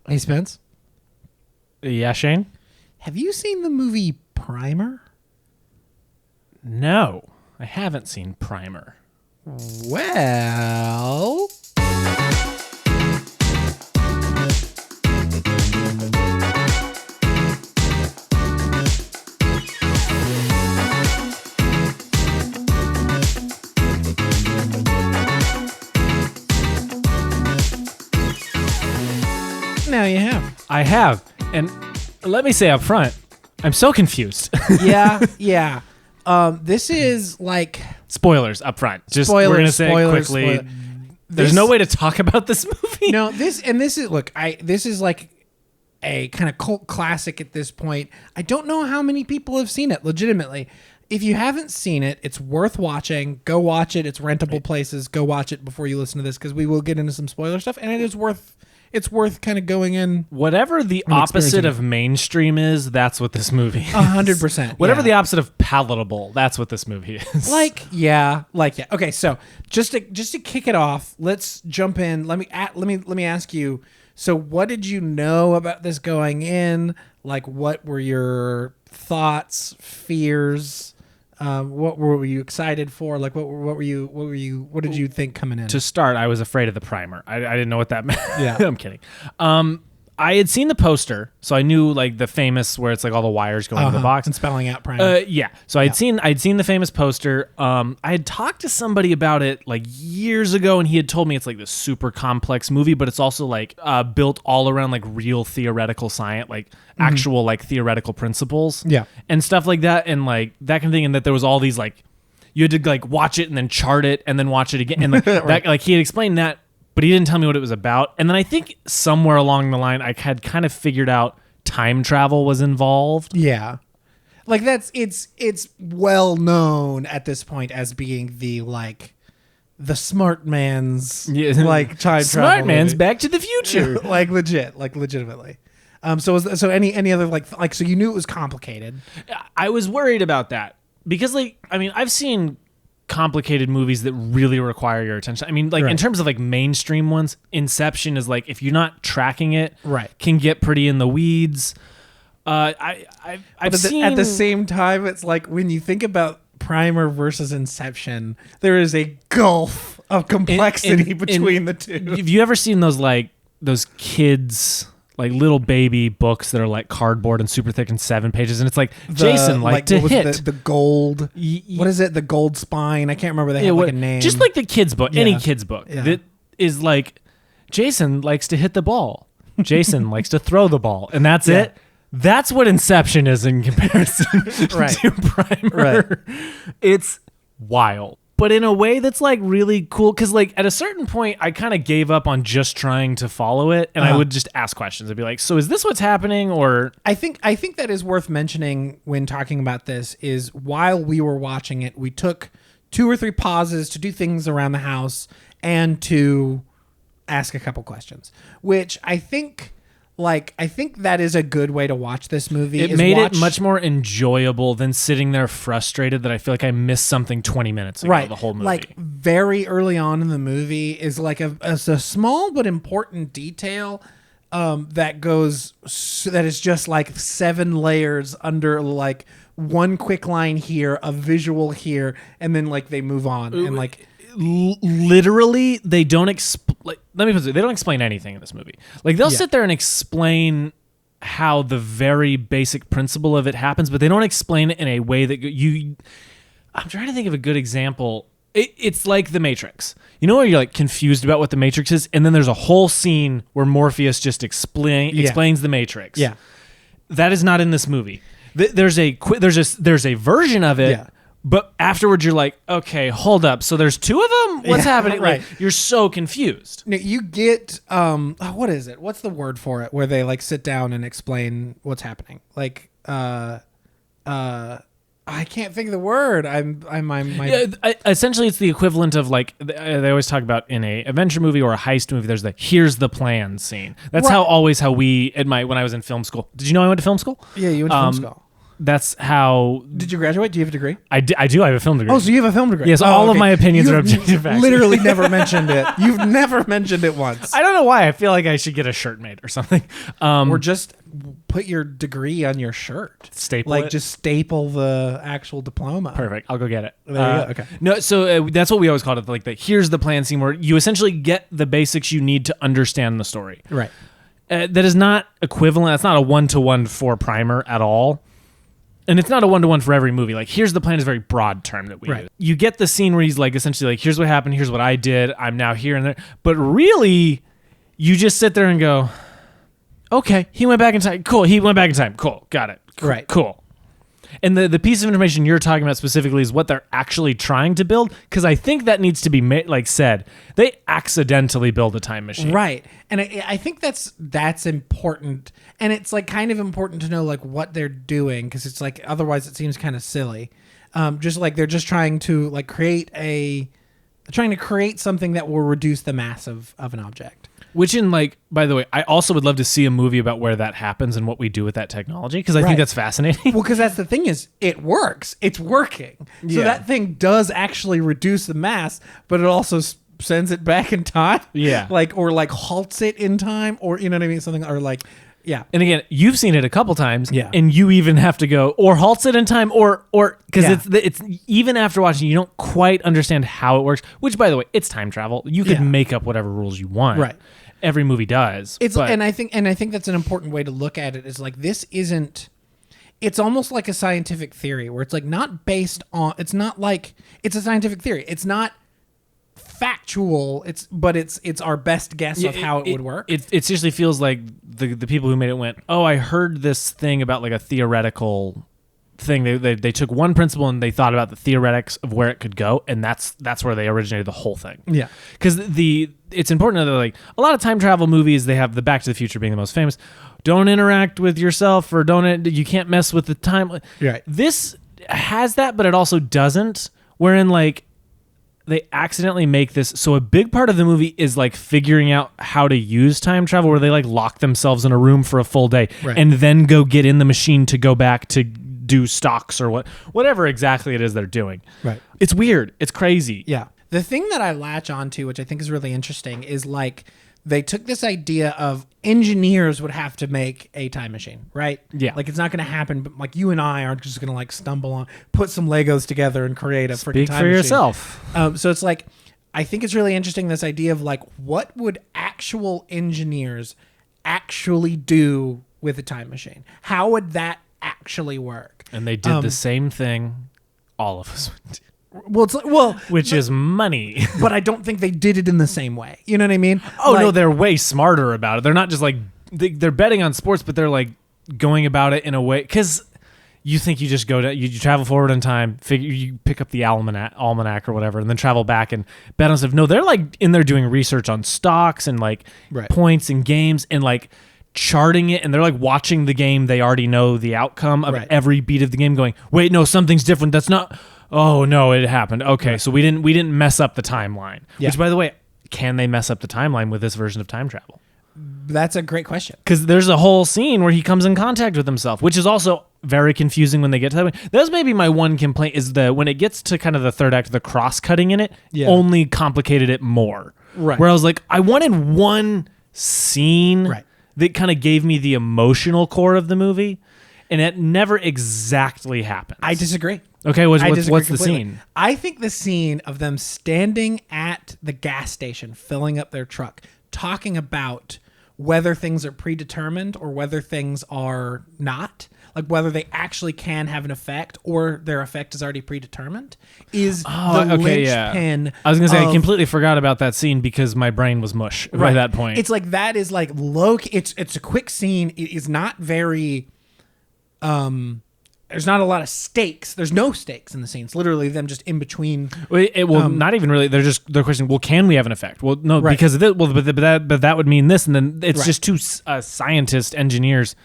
Hey, Spence. Yeah, Shane? Have you seen the movie Primer? No, I haven't seen Primer. Well... Now you have. I have. And let me say up front, I'm so confused. Yeah. This is like... Spoilers up front. Just Spoilers, we're going to say spoilers, quickly. spoilers. There's no way to talk about this movie. No, this is... Look, this is like a kind of cult classic at this point. I don't know how many people have seen it, legitimately. If you haven't seen it, it's worth watching. Go watch it. It's rentable places. Go watch it before you listen to this, because we will get into some spoiler stuff, and it's worth kind of going in. Whatever the opposite of mainstream is, that's what this movie is. 100%. Whatever the opposite of palatable, that's what this movie is. Yeah. Okay, so just to kick it off, let's jump in. Let me ask you. So, what did you know about this going in? Like, what were your thoughts, fears? What were you excited for? Like, what did you think coming in? To start, I was afraid of the primer. I didn't know what that meant. Yeah. I'm kidding. I had seen the poster, so I knew like the famous where it's like all the wires going to the box and spelling out primer. Yeah. So I'd seen the famous poster. I had talked to somebody about it like years ago, and he had told me it's like this super complex movie, but it's also like built all around like real theoretical science, like actual like theoretical principles, and stuff like that, and like that kind of thing, and that there was all these like you had to like watch it and then chart it and then watch it again, and like that, like he had explained that. But he didn't tell me what it was about. And then I think somewhere along the line, I had kind of figured out time travel was involved. Yeah. Like it's well known at this point as being the smart man's like time travel. Smart man's movie. Back to the Future. legitimately. So any other so you knew it was complicated. I was worried about that because I've seen complicated movies that really require your attention. I mean, like in terms of like mainstream ones, Inception is like if you're not tracking it, can get pretty in the weeds. I've seen at the same time, it's like when you think about Primer versus Inception, there is a gulf of complexity between the two. Have you ever seen those kids? Like little baby books that are like cardboard and super thick and 7 pages, and it's like Jason to hit the gold. What is it? The gold spine. I can't remember. They have like a name. Just like the kids book, any kids book that is like Jason likes to hit the ball. Jason likes to throw the ball, and that's it. That's what Inception is in comparison to Primer. It's wild. But in a way that's like really cool, because like at a certain point I kind of gave up on just trying to follow it, and I would just ask questions. I'd be like, so is this what's happening? Or I think that is worth mentioning when talking about this is while we were watching it, we took 2 or 3 pauses to do things around the house and to ask a couple questions, which I think that is a good way to watch this movie. It made it much more enjoyable than sitting there frustrated that I feel like I missed something 20 minutes ago. The whole movie. Like very early on in the movie is like a small but important detail that is just like 7 layers under like one quick line here, a visual here, and then like they move on and like. Literally, they don't let me put it, they don't explain anything in this movie. Like they'll sit there and explain how the very basic principle of it happens, but they don't explain it in a way that I'm trying to think of a good example. It's like The Matrix. You know where you're like confused about what The Matrix is, and then there's a whole scene where Morpheus just explains The Matrix. Yeah, that is not in this movie. There's a version of it. Yeah. But afterwards, you're like, okay, hold up. So there's 2 of them? What's happening? Right. Like, you're so confused. Now, you get, what is it? What's the word for it? Where they like sit down and explain what's happening. Like, I can't think of the word. Essentially, it's the equivalent of like, they always talk about in a adventure movie or a heist movie, there's the here's the plan scene. That's how when I was in film school. Did you know I went to film school? Yeah, you went to film school. that's how. Did you graduate? Do you have a degree? I do. I have a film degree. Oh, so you have a film degree? Yes, all of my opinions are You've objective facts. Literally never mentioned it. You've never mentioned it once. I don't know why. I feel like I should get a shirt made or something. Or just put your degree on your shirt. Staple like it? just staple the actual diploma. Perfect. I'll go get it. There you go. Okay. No, so that's what we always called it. Like here's the plan scene where you essentially get the basics you need to understand the story. Right. That is not equivalent. That's not a 1-to-1 for primer at all. And it's not a 1-to-1 for every movie. Like, here's the plan is a very broad term that we use. You get the scene where he's like, essentially like, here's what happened. Here's what I did. I'm now here and there. But really, you just sit there and go, okay, he went back in time. Cool. He went back in time. Cool. Got it. Right. Cool. And the piece of information you're talking about specifically is what they're actually trying to build, because I think that needs to be said. They accidentally build a time machine, right? And I think that's important, and it's like kind of important to know like what they're doing, because it's like otherwise it seems kind of silly. Just like they're just trying to like create something that will reduce the mass of an object. Which by the way, I also would love to see a movie about where that happens and what we do with that technology, because I think that's fascinating. Well, because that's the thing is, it works. It's working. So that thing does actually reduce the mass, but it also sends it back in time. Yeah. Or halts it in time, or you know what I mean? Something, or like, yeah. And again, you've seen it a couple times, yeah. And you even have to go or halts it in time, or because it's even after watching, you don't quite understand how it works. Which, by the way, it's time travel. You could make up whatever rules you want, right? Every movie does. And I think that's an important way to look at it. Is like this isn't. It's almost like a scientific theory where it's like not based on. It's not like it's a scientific theory. It's not factual. It's our best guess of how it would work. It seriously feels like the people who made it went, oh, I heard this thing about like a theoretical thing. They took one principle and they thought about the theoretics of where it could go, and that's where they originated the whole thing. Yeah, because it's important that like a lot of time travel movies, they have the Back to the Future being the most famous. Don't interact with yourself, or you can't mess with the time. Right. This has that, but it also doesn't. Wherein like they accidentally make this so a big part of the movie is like figuring out how to use time travel, where they like lock themselves in a room for a full day and then go get in the machine to go back to do stocks or whatever exactly it is they're doing. Right. It's weird. It's crazy. Yeah. The thing that I latch onto, which I think is really interesting, is like they took this idea of engineers would have to make a time machine, right? Yeah. Like it's not going to happen, but like you and I aren't just going to like stumble on, put some Legos together and create a freaking time machine. Speak for yourself. So it's like, I think it's really interesting, this idea of like, what would actual engineers actually do with a time machine? How would that actually work? And they did the same thing all of us would do. Which is money. But I don't think they did it in the same way. You know what I mean? Oh, no, they're way smarter about it. They're not just like, they're betting on sports, but they're like going about it in a way, because you think you just go to, you travel forward in time, you pick up the almanac or whatever, and then travel back and bet on stuff. No, they're like in there doing research on stocks and like points and games and like charting it, and they're like watching the game. They already know the outcome of every beat of the game, going, wait, no, something's different. That's not... Oh no, it happened. Okay, so we didn't mess up the timeline. Yeah. Which, by the way, can they mess up the timeline with this version of time travel? That's a great question. Because there's a whole scene where he comes in contact with himself, which is also very confusing when they get to that point. That's maybe my one complaint, is when it gets to kind of the third act, the cross-cutting in it only complicated it more. Right. Where I was like, I wanted one scene that kind of gave me the emotional core of the movie, and it never exactly happens. I disagree. Okay, what's the scene? I think the scene of them standing at the gas station, filling up their truck, talking about whether things are predetermined or whether things are not, like whether they actually can have an effect or their effect is already predetermined, is the linchpin. I was going to say, I completely forgot about that scene because my brain was mush by that point. It's like, that is like it's a quick scene. It is not very... there's not a lot of stakes. There's no stakes in the scene. It's literally them just in between. Not even really. They're questioning, well, can we have an effect? Well, no, because of this. Well, but that would mean this, and then it's just two scientists, engineers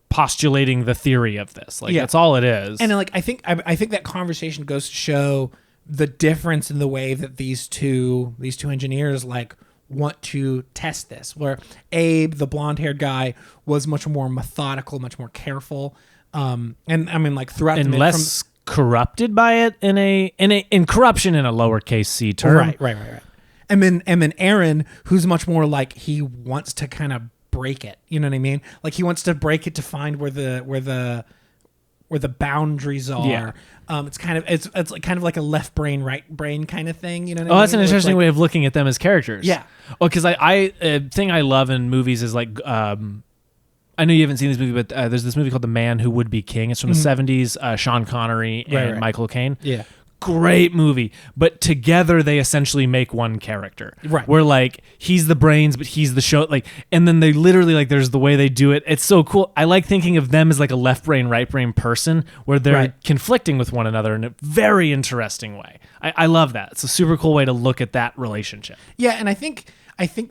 postulating the theory of this. Like that's all it is. And like I think that conversation goes to show the difference in the way that these two engineers like want to test this. Where Abe, the blonde-haired guy, was much more methodical, much more careful. And I mean, like throughout and the less corrupted by it in corruption in a lowercase c term. Right. And then Aaron, who's much more like he wants to kind of break it. You know what I mean? Like he wants to break it to find where the boundaries are. Yeah. It's like kind of like a left brain, right brain kind of thing. You know what I mean? Oh, that's an interesting way of looking at them as characters. Yeah. Well, because I thing I love in movies is like I know you haven't seen this movie, but there's this movie called The Man Who Would Be King. It's from the 70s. Sean Connery and Right. Michael Caine. Yeah. Great movie, but together they essentially make one character. Right. Where like he's the brains, but he's the show. Like, and then they literally like there's the way they do it. It's so cool. I like thinking of them as like a left brain, right brain person, where they're Right. conflicting with one another in a very interesting way. I love that. It's a super cool way to look at that relationship. Yeah, and I think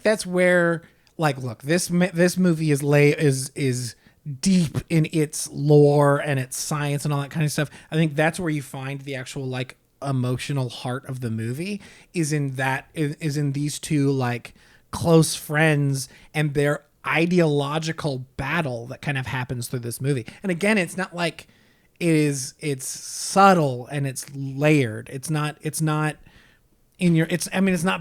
that's where, like, look, this movie is deep in its lore and its science and all that kind of stuff. I think that's where you find the actual like emotional heart of the movie is in these two like close friends and their ideological battle that kind of happens through this movie. And again, it's not like it's subtle and it's layered. It's not it's not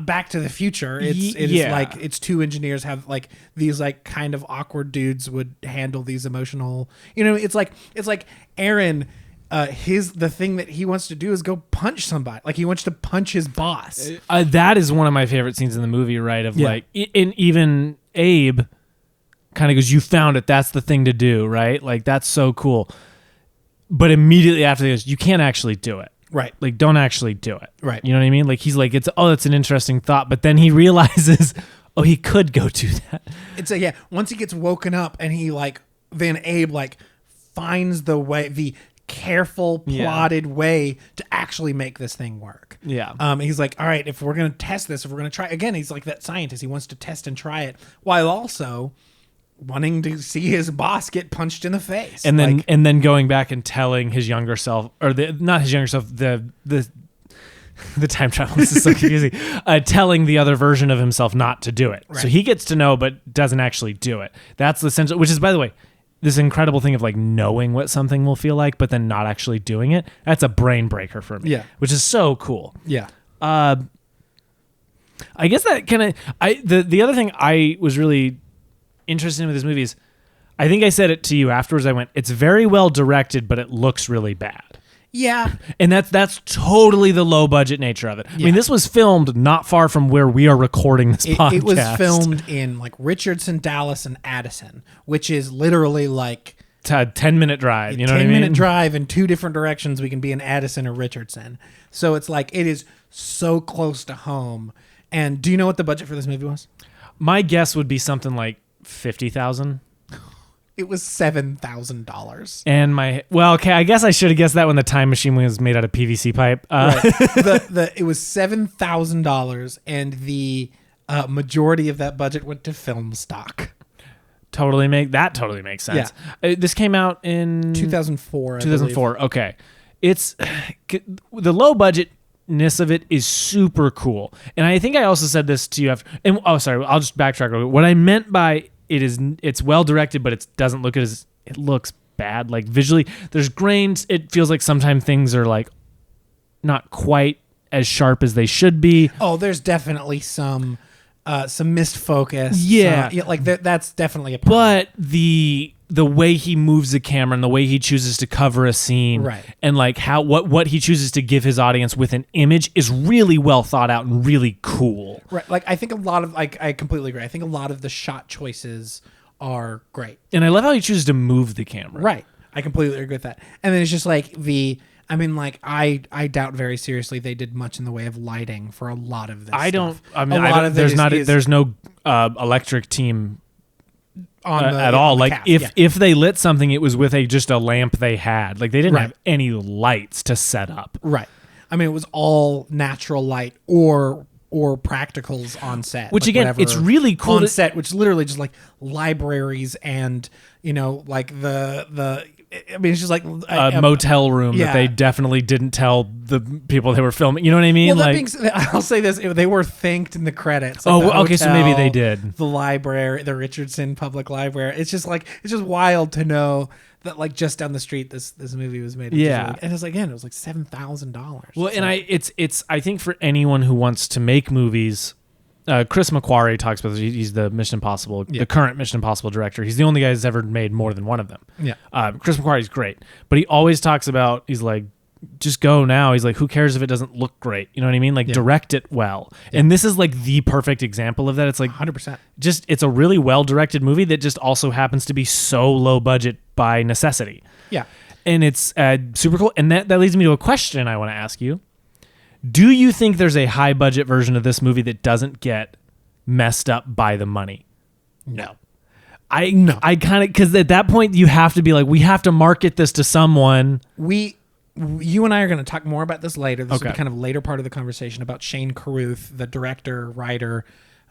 Back to the Future. It is like it's two engineers have like these like kind of awkward dudes would handle these emotional, it's like Aaron, the thing that he wants to do is go punch somebody. Like he wants to punch his boss. That is one of my favorite scenes in the movie, right? Of like, and even Abe kind of goes, "You found it. That's the thing to do," right? Like that's so cool. But immediately after this, you can't actually do it. Right. Like, don't actually do it. Right. You know what I mean? Like, he's like, it's an interesting thought. But then he realizes, oh, he could go do that. Once he gets woken up and he like, then Abe like finds the way, the careful, plotted way to actually make this thing work. Yeah. He's like, all right, if we're going to test this, if we're going to try, again, he's like that scientist. He wants to test and try it while also wanting to see his boss get punched in the face, and then going back and telling his younger self, or not his younger self, the time travel. This is so confusing. Telling the other version of himself not to do it, so he gets to know but doesn't actually do it. That's the essential. Which is, by the way, this incredible thing of like knowing what something will feel like, but then not actually doing it. That's a brain breaker for me. Yeah, which is so cool. Yeah. I guess that kind of the other thing I was really interesting with this movie is, I think I said it to you afterwards. I went, it's very well directed, but it looks really bad. Yeah. And that's totally the low budget nature of it. Yeah. I mean, this was filmed not far from where we are recording this podcast. It was filmed in like Richardson, Dallas, and Addison, which is literally like it's a 10-minute drive. You know what I mean? 10-minute drive in two different directions. We can be in Addison or Richardson. So it's like, it is so close to home. And do you know what the budget for this movie was? My guess would be something like $50,000. It was $7,000. And I guess I should have guessed that when the time machine was made out of PVC pipe. Right. It was $7,000, and the majority of that budget went to film stock. Totally makes sense. Yeah. This came out in 2004. 2004. Okay, it's the low budgetness of it is super cool, and I think I also said this to you after. And I'll just backtrack real quick. What I meant by it's well directed, but it doesn't look as it looks bad. Like visually, there's grains. It feels like sometimes things are like not quite as sharp as they should be. Oh, there's definitely some missed focus. Yeah, like that's definitely a problem. But the way he moves the camera and the way he chooses to cover a scene, right, and like what he chooses to give his audience with an image is really well thought out and really cool. Right. Like I think a lot of I completely agree. I think a lot of the shot choices are great. And I love how he chooses to move the camera. Right. I completely agree with that. And then it's just like I doubt very seriously they did much in the way of lighting for a lot of this. There's no electric team at all. Like cast, if they lit something, it was with just a lamp they had. Like they didn't have any lights to set up. Right. I mean, it was all natural light or practicals on set. Which again, it's really cool on set, which literally just like libraries and like the I mean, it's just like a motel room that they definitely didn't tell the people they were filming. You know what I mean? Well, that being said, I'll say this: they were thanked in the credits. Like okay, so maybe they did. The library, the Richardson Public Library. It's just wild to know that like just down the street this movie was made. Yeah, and it was again, it was like $7,000. Well, and it's I think for anyone who wants to make movies. Chris McQuarrie talks about this. He's the Mission Impossible, the current Mission Impossible director. He's the only guy who's ever made more than one of them. Yeah. Chris McQuarrie's great, but he always talks about, he's like, just go now. He's like, who cares if it doesn't look great? You know what I mean? Like, direct it well. Yeah. And this is like the perfect example of that. It's like 100%. Just, it's a really well-directed movie that just also happens to be so low budget by necessity. Yeah. And it's super cool. And that leads me to a question I want to ask you. Do you think there's a high budget version of this movie that doesn't get messed up by the money? No. I kind of, because at that point you have to be like, we have to market this to someone. You and I are going to talk more about this later. This will be kind of later part of the conversation about Shane Carruth, the director, writer,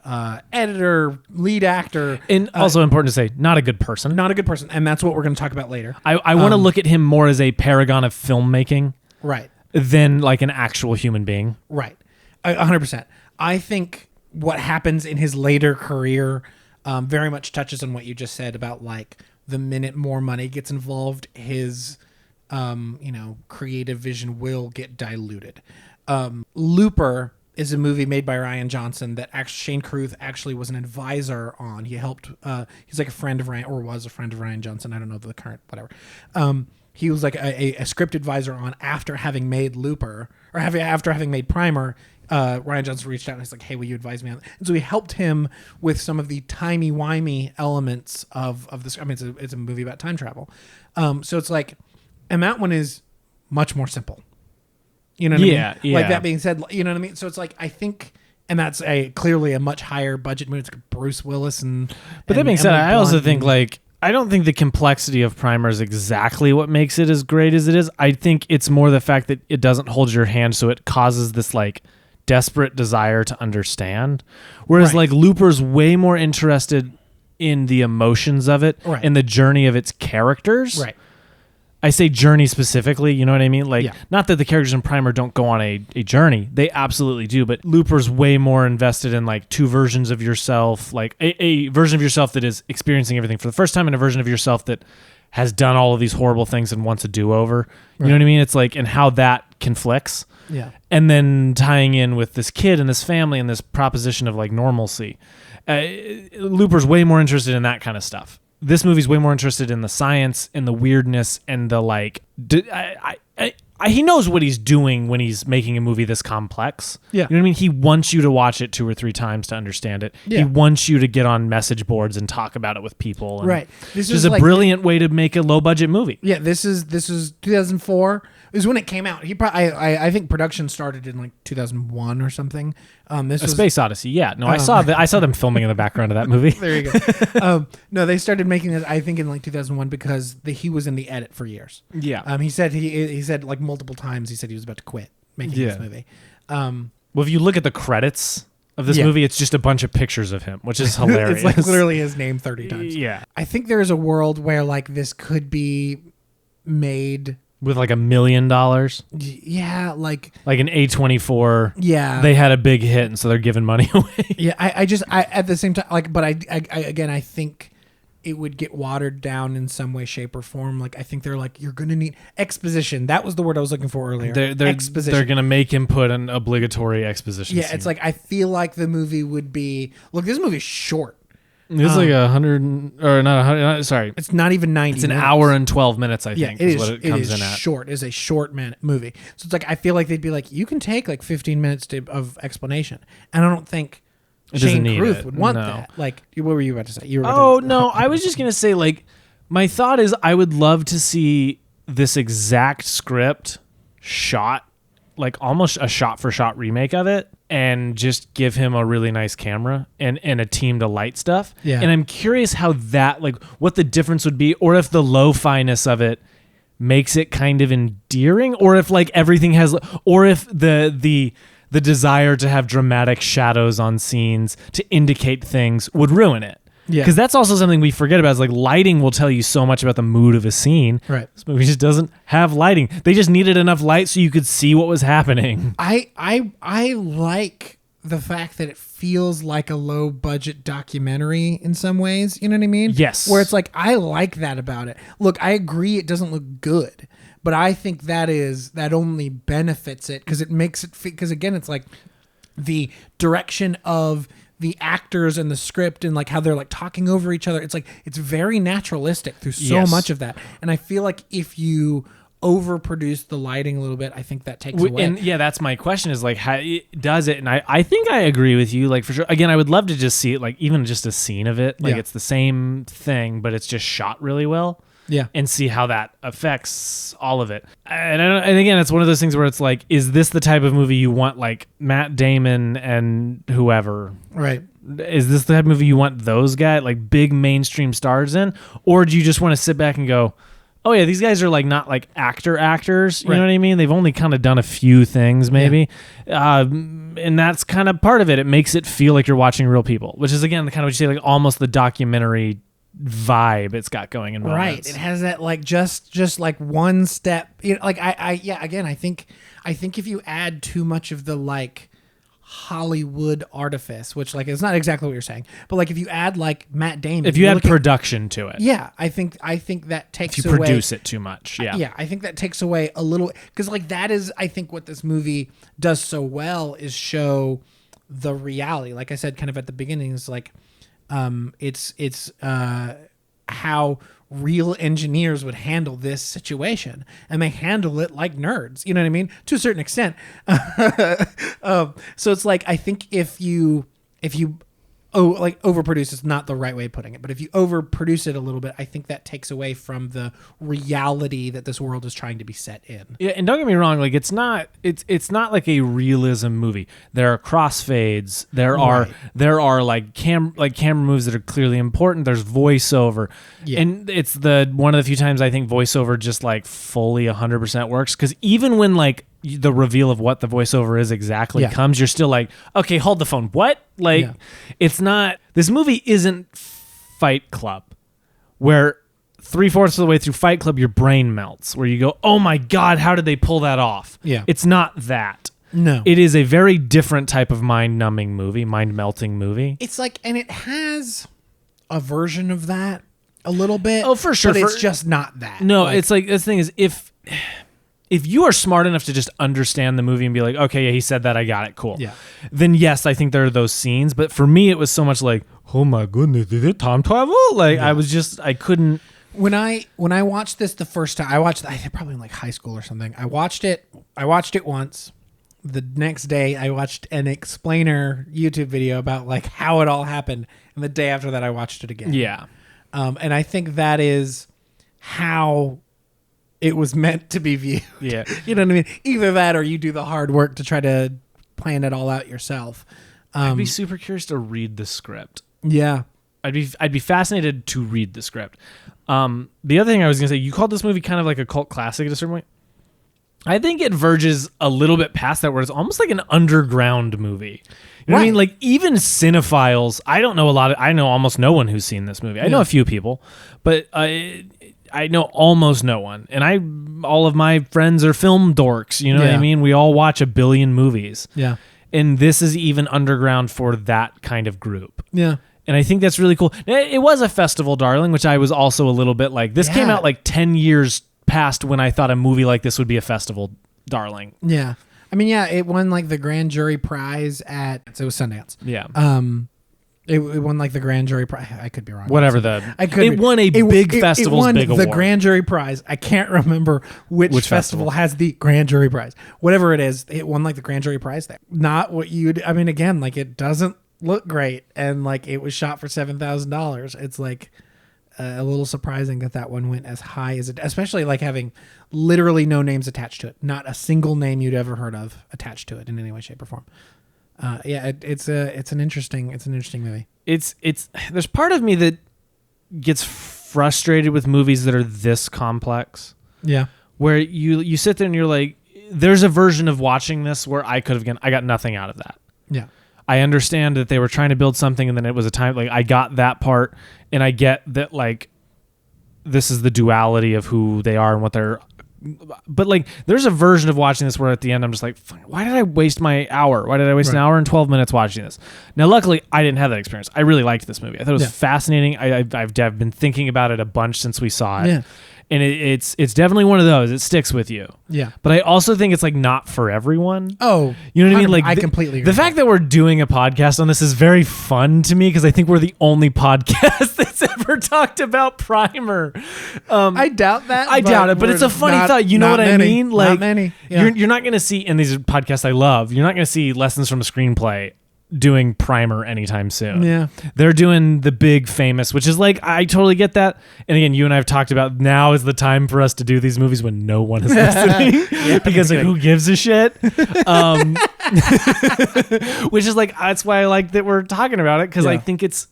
editor, lead actor. And also important to say, not a good person. Not a good person. And that's what we're going to talk about later. I want to look at him more as a paragon of filmmaking. Right. Than like an actual human being. Right. 100%. I think what happens in his later career very much touches on what you just said about like the minute more money gets involved, his creative vision will get diluted. Looper is a movie made by Rian Johnson that Shane Carruth actually was an advisor on. He helped, he's like a friend of Rian, or was a friend of Rian Johnson. I don't know the current, whatever. He was like a script advisor on after having made Looper, or after having made Primer. Rian Johnson reached out and he's like, "Hey, will you advise me on that?" And so he helped him with some of the timey-wimey elements of this. I mean, it's a movie about time travel. So it's like, and that one is much more simple. You know what I mean? Yeah. Like, that being said, you know what I mean? So it's like, I think, and that's clearly a much higher budget movie. It's like Bruce Willis But that being said, I also think like, I don't think the complexity of Primer is exactly what makes it as great as it is. I think it's more the fact that it doesn't hold your hand, so it causes this like desperate desire to understand. Whereas like Looper's way more interested in the emotions of it and the journey of its characters. Right. I say journey specifically, you know what I mean? Like, not that the characters in Primer don't go on a journey. They absolutely do, but Looper's way more invested in like two versions of yourself, like a version of yourself that is experiencing everything for the first time and a version of yourself that has done all of these horrible things and wants a do-over. You know what I mean? It's like, and how that conflicts. Yeah. And then tying in with this kid and this family and this proposition of like normalcy. Looper's way more interested in that kind of stuff. This movie's way more interested in the science and the weirdness and the like. He knows what he's doing when he's making a movie this complex. Yeah. You know what I mean? He wants you to watch it 2 or 3 times to understand it. Yeah. He wants you to get on message boards and talk about it with people. And right. This is a like, brilliant way to make a low budget movie. Yeah. This is 2004. It was when it came out. I think production started in like 2001 or something. This was Space Odyssey. Yeah, no, I saw them filming in the background of that movie. There you go. No, they started making this, I think, in like 2001 because he was in the edit for years. Yeah. He said like multiple times he said he was about to quit making this movie. Well, if you look at the credits of this movie, it's just a bunch of pictures of him, which is hilarious. It's like literally his name 30 times. Yeah. I think there is a world where like this could be made with like $1 million. Yeah, like an A24. Yeah, they had a big hit, and so they're giving money away. Yeah, I at the same time, like, but I think it would get watered down in some way, shape, or form. Like, I think they're like, you're gonna need exposition. That was the word I was looking for earlier. Exposition. They're gonna make him put an obligatory exposition. Yeah, scene. It's like, I feel like the movie would be. Look, this movie's short. It's like 100 or not 100. Sorry, it's not even 90. It's an hour and 12 minutes. I think is what it comes in at. Short. It is a short movie. So it's like, I feel like they'd be like, you can take like 15 minutes of explanation, and I don't think Shane Carruth would want that. Like, what were you about to say? No, I was just gonna say, like, my thought is I would love to see this exact script shot, like almost a shot for shot remake of it, and just give him a really nice camera and a team to light stuff. Yeah. And I'm curious how that, like, what the difference would be, or if the lo-fi-ness of it makes it kind of endearing, or if like everything has, or if the desire to have dramatic shadows on scenes to indicate things would ruin it. Yeah. Because that's also something we forget about is like lighting will tell you so much about the mood of a scene. Right. This movie just doesn't have lighting. They just needed enough light so you could see what was happening. I like the fact that it feels like a low budget documentary in some ways. You know what I mean? Yes. Where it's like, I like that about it. Look, I agree it doesn't look good, but I think that only benefits it because it makes it, because again, it's like the direction of the actors and the script and like how they're like talking over each other. It's like, it's very naturalistic through so much of that. And I feel like if you overproduce the lighting a little bit, I think that takes away. And yeah, that's my question is like, how does it? And I think I agree with you, like for sure. Again, I would love to just see it, like even just a scene of it. Like it's the same thing, but it's just shot really well. Yeah. And see how that affects all of it. And again, it's one of those things where it's like, is this the type of movie you want like Matt Damon and whoever? Right. Is this the type of movie you want those guys, like big mainstream stars in? Or do you just want to sit back and go, oh yeah, these guys are like not like actors. You know what I mean? They've only kind of done a few things maybe. Yeah. And that's kind of part of it. It makes it feel like you're watching real people, which is again, kind of what you say, like almost the documentary vibe it's got going in moments. Right. It has that like just like one step, you know, like again, I think if you add too much of the like Hollywood artifice, which like it's not exactly what you're saying, but like if you add like Matt Damon, if you add production to it, I think that takes if you away, produce it too much, I think that takes away a little, because like that is, I think what this movie does so well is show the reality. Like I said, kind of at the beginning, is like it's how real engineers would handle this situation, and they handle it like nerds, you know what I mean, to a certain extent. So it's like, I think if you like overproduce is not the right way of putting it, but if you overproduce it a little bit, I think that takes away from the reality that this world is trying to be set in. Yeah, and don't get me wrong, like it's not like a realism movie. There are crossfades. There are like camera moves that are clearly important. There's voiceover, and it's one of the few times I think voiceover just like fully 100% works, because even when like the reveal of what the voiceover is exactly comes, you're still like, okay, hold the phone. What? Like, it's not, this movie isn't Fight Club, where 3/4 of the way through Fight Club, your brain melts, where you go, oh my God, how did they pull that off? Yeah. It's not that. No. It is a very different type of mind-numbing movie, mind-melting movie. It's like, and it has a version of that a little bit. Oh, for sure. But it's just not that. No, it's like, the thing is, if you are smart enough to just understand the movie and be like, okay, yeah, he said that, I got it, cool. Yeah. Then yes, I think there are those scenes. But for me, it was so much like, oh my goodness, did it time travel? Like I couldn't. When I watched this the first time, I think probably in like high school or something. I watched it once. The next day, I watched an explainer YouTube video about like how it all happened. And the day after that, I watched it again. Yeah. And I think that is how it was meant to be viewed. Yeah. You know what I mean? Either that or you do the hard work to try to plan it all out yourself. I'd be super curious to read the script. Yeah. I'd be fascinated to read the script. The other thing I was going to say, you called this movie kind of like a cult classic at a certain point. I think it verges a little bit past that, where it's almost like an underground movie. You know what I mean? Like even cinephiles, I know almost no one who's seen this movie. I know a few people, but I know almost no one. And all of my friends are film dorks. You know what I mean? We all watch a billion movies. Yeah. And this is even underground for that kind of group. Yeah. And I think that's really cool. It was a festival darling, which I was also a little bit like, this came out like 10 years past when I thought a movie like this would be a festival darling. Yeah. I mean, yeah, it won like the grand jury prize so it was Sundance. Yeah. It won like the grand jury prize. I could be wrong. Whatever it won a big festival's big award. The grand jury prize. I can't remember which festival has the grand jury prize. Whatever it is, it won like the grand jury prize there. Not what I mean, again, like it doesn't look great, and like it was shot for $7,000. It's like a little surprising that one went as high as it, especially like having literally no names attached to it. Not a single name you'd ever heard of attached to it in any way, shape, or form. It's an interesting movie. It's there's part of me that gets frustrated with movies that are this complex. Yeah. Where you sit there and you're like, there's a version of watching this where I got nothing out of that. Yeah. I understand that they were trying to build something, and then it was a time like I got that part, and I get that like this is the duality of who they are and what they're. But like, there's a version of watching this where at the end I'm just like, why did I waste my hour? Why did I waste an hour and 12 minutes watching this? Now, luckily, I didn't have that experience. I really liked this movie. I thought it was fascinating. I've been thinking about it a bunch since we saw it. Yeah. And it's definitely one of those. It sticks with you. Yeah. But I also think it's like not for everyone. Oh, you know what I mean? Like I completely agree. The fact that we're doing a podcast on this is very fun to me because I think we're the only podcast that's ever talked about Primer. I doubt that. I doubt it, but it's a funny thought. You know what I mean? Like, not many. Yeah. You're not going to see in these podcasts I love. You're not going to see lessons from a screenplay doing Primer anytime soon. Yeah. They're doing the big famous, which is like, I totally get that. And again, you and I have talked about now is the time for us to do these movies when no one is listening because like, who gives a shit? Which is like, that's why I like that we're talking about it because I think it's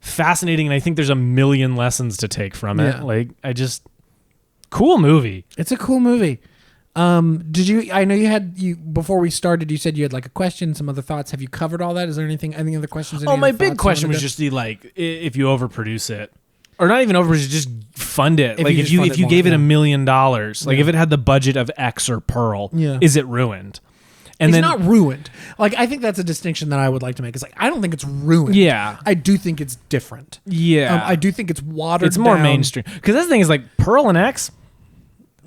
fascinating and I think there's a million lessons to take from it. Like cool movie. It's a cool movie. Did you? I know you before we started. You said you had like a question, some other thoughts. Have you covered all that? Is there any other questions? My big question was just like if you overproduce it, or not even overproduce, just fund it. If you gave it $1 million, like if it had the budget of X or Pearl, is it ruined? And it's not ruined. Like I think that's a distinction that I would like to make. It's like I don't think it's ruined. Yeah, I do think it's different. Yeah, I do think it's watered. It's more down. Mainstream because this thing is like Pearl and X.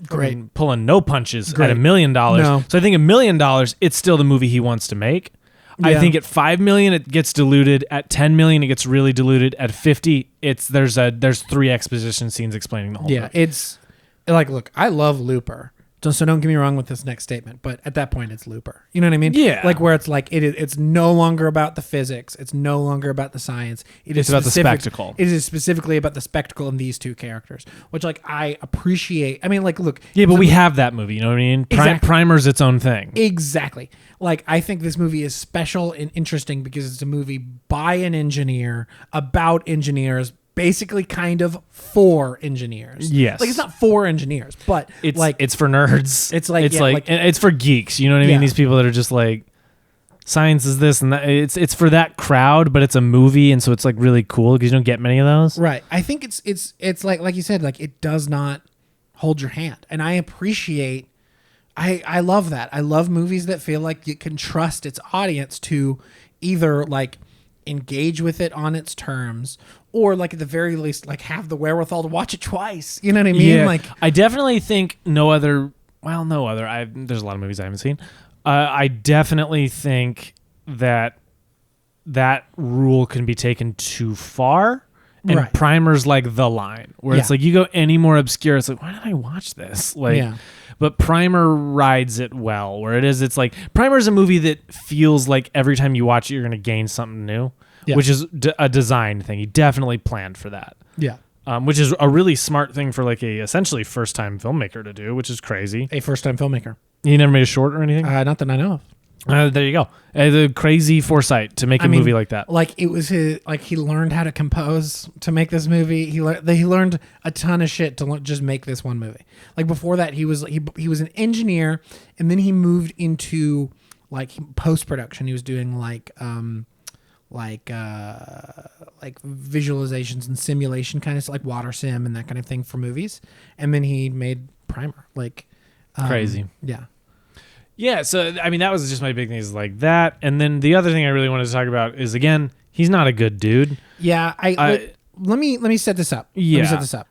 Great. I mean, pulling no punches at $1 million. No. So I think $1 million, it's still the movie he wants to make. Yeah. I think at $5 million it gets diluted. At $10 million it gets really diluted. At 50, there's 3 exposition scenes explaining the whole movie. It's like, look, I love Looper. So don't get me wrong with this next statement, but at that point it's Looper. You know what I mean? Yeah. Like where it's like it's no longer about the physics. It's no longer about the science. It's about the spectacle. It is specifically about the spectacle in these two characters, which like I appreciate. I mean, like, look. Yeah, but we have that movie. You know what I mean? Exactly. Primer's its own thing. Exactly. Like I think this movie is special and interesting because it's a movie by an engineer about engineers. Basically kind of for engineers. Yes. Like it's not for engineers, but it's for nerds. It's like and it's for geeks. You know what I mean? These people that are just like science is this and that. It's for that crowd, but it's a movie and so it's like really cool because you don't get many of those. Right. I think it's like you said, like it does not hold your hand. And I appreciate I love that. I love movies that feel like it can trust its audience to either like engage with it on its terms or like at the very least like have the wherewithal to watch it twice. You know what I mean? Yeah. Like I definitely think there's a lot of movies I haven't seen. I definitely think that rule can be taken too far. And Primer's like the line where it's like you go any more obscure, it's like, why did I watch this? But Primer rides it well. Where it's like Primer's a movie that feels like every time you watch it, you're going to gain something new, which is a design thing. He definitely planned for that. Yeah. Which is a really smart thing for like a essentially first time filmmaker to do, which is crazy. A first time filmmaker. He never made a short or anything? Not that I know of. There you go. The crazy foresight to make a movie like that. Like it was he learned how to compose to make this movie. He learned a ton of shit to just make this one movie. Like before that, he was an engineer, and then he moved into like post production. He was doing like visualizations and simulation kind of like water sim and that kind of thing for movies. And then he made Primer. Like crazy. Yeah. Yeah, so I mean that was just my big thing is like that, and then the other thing I really wanted to talk about is again he's not a good dude. Yeah, let me set this up. Yeah, let me set this up.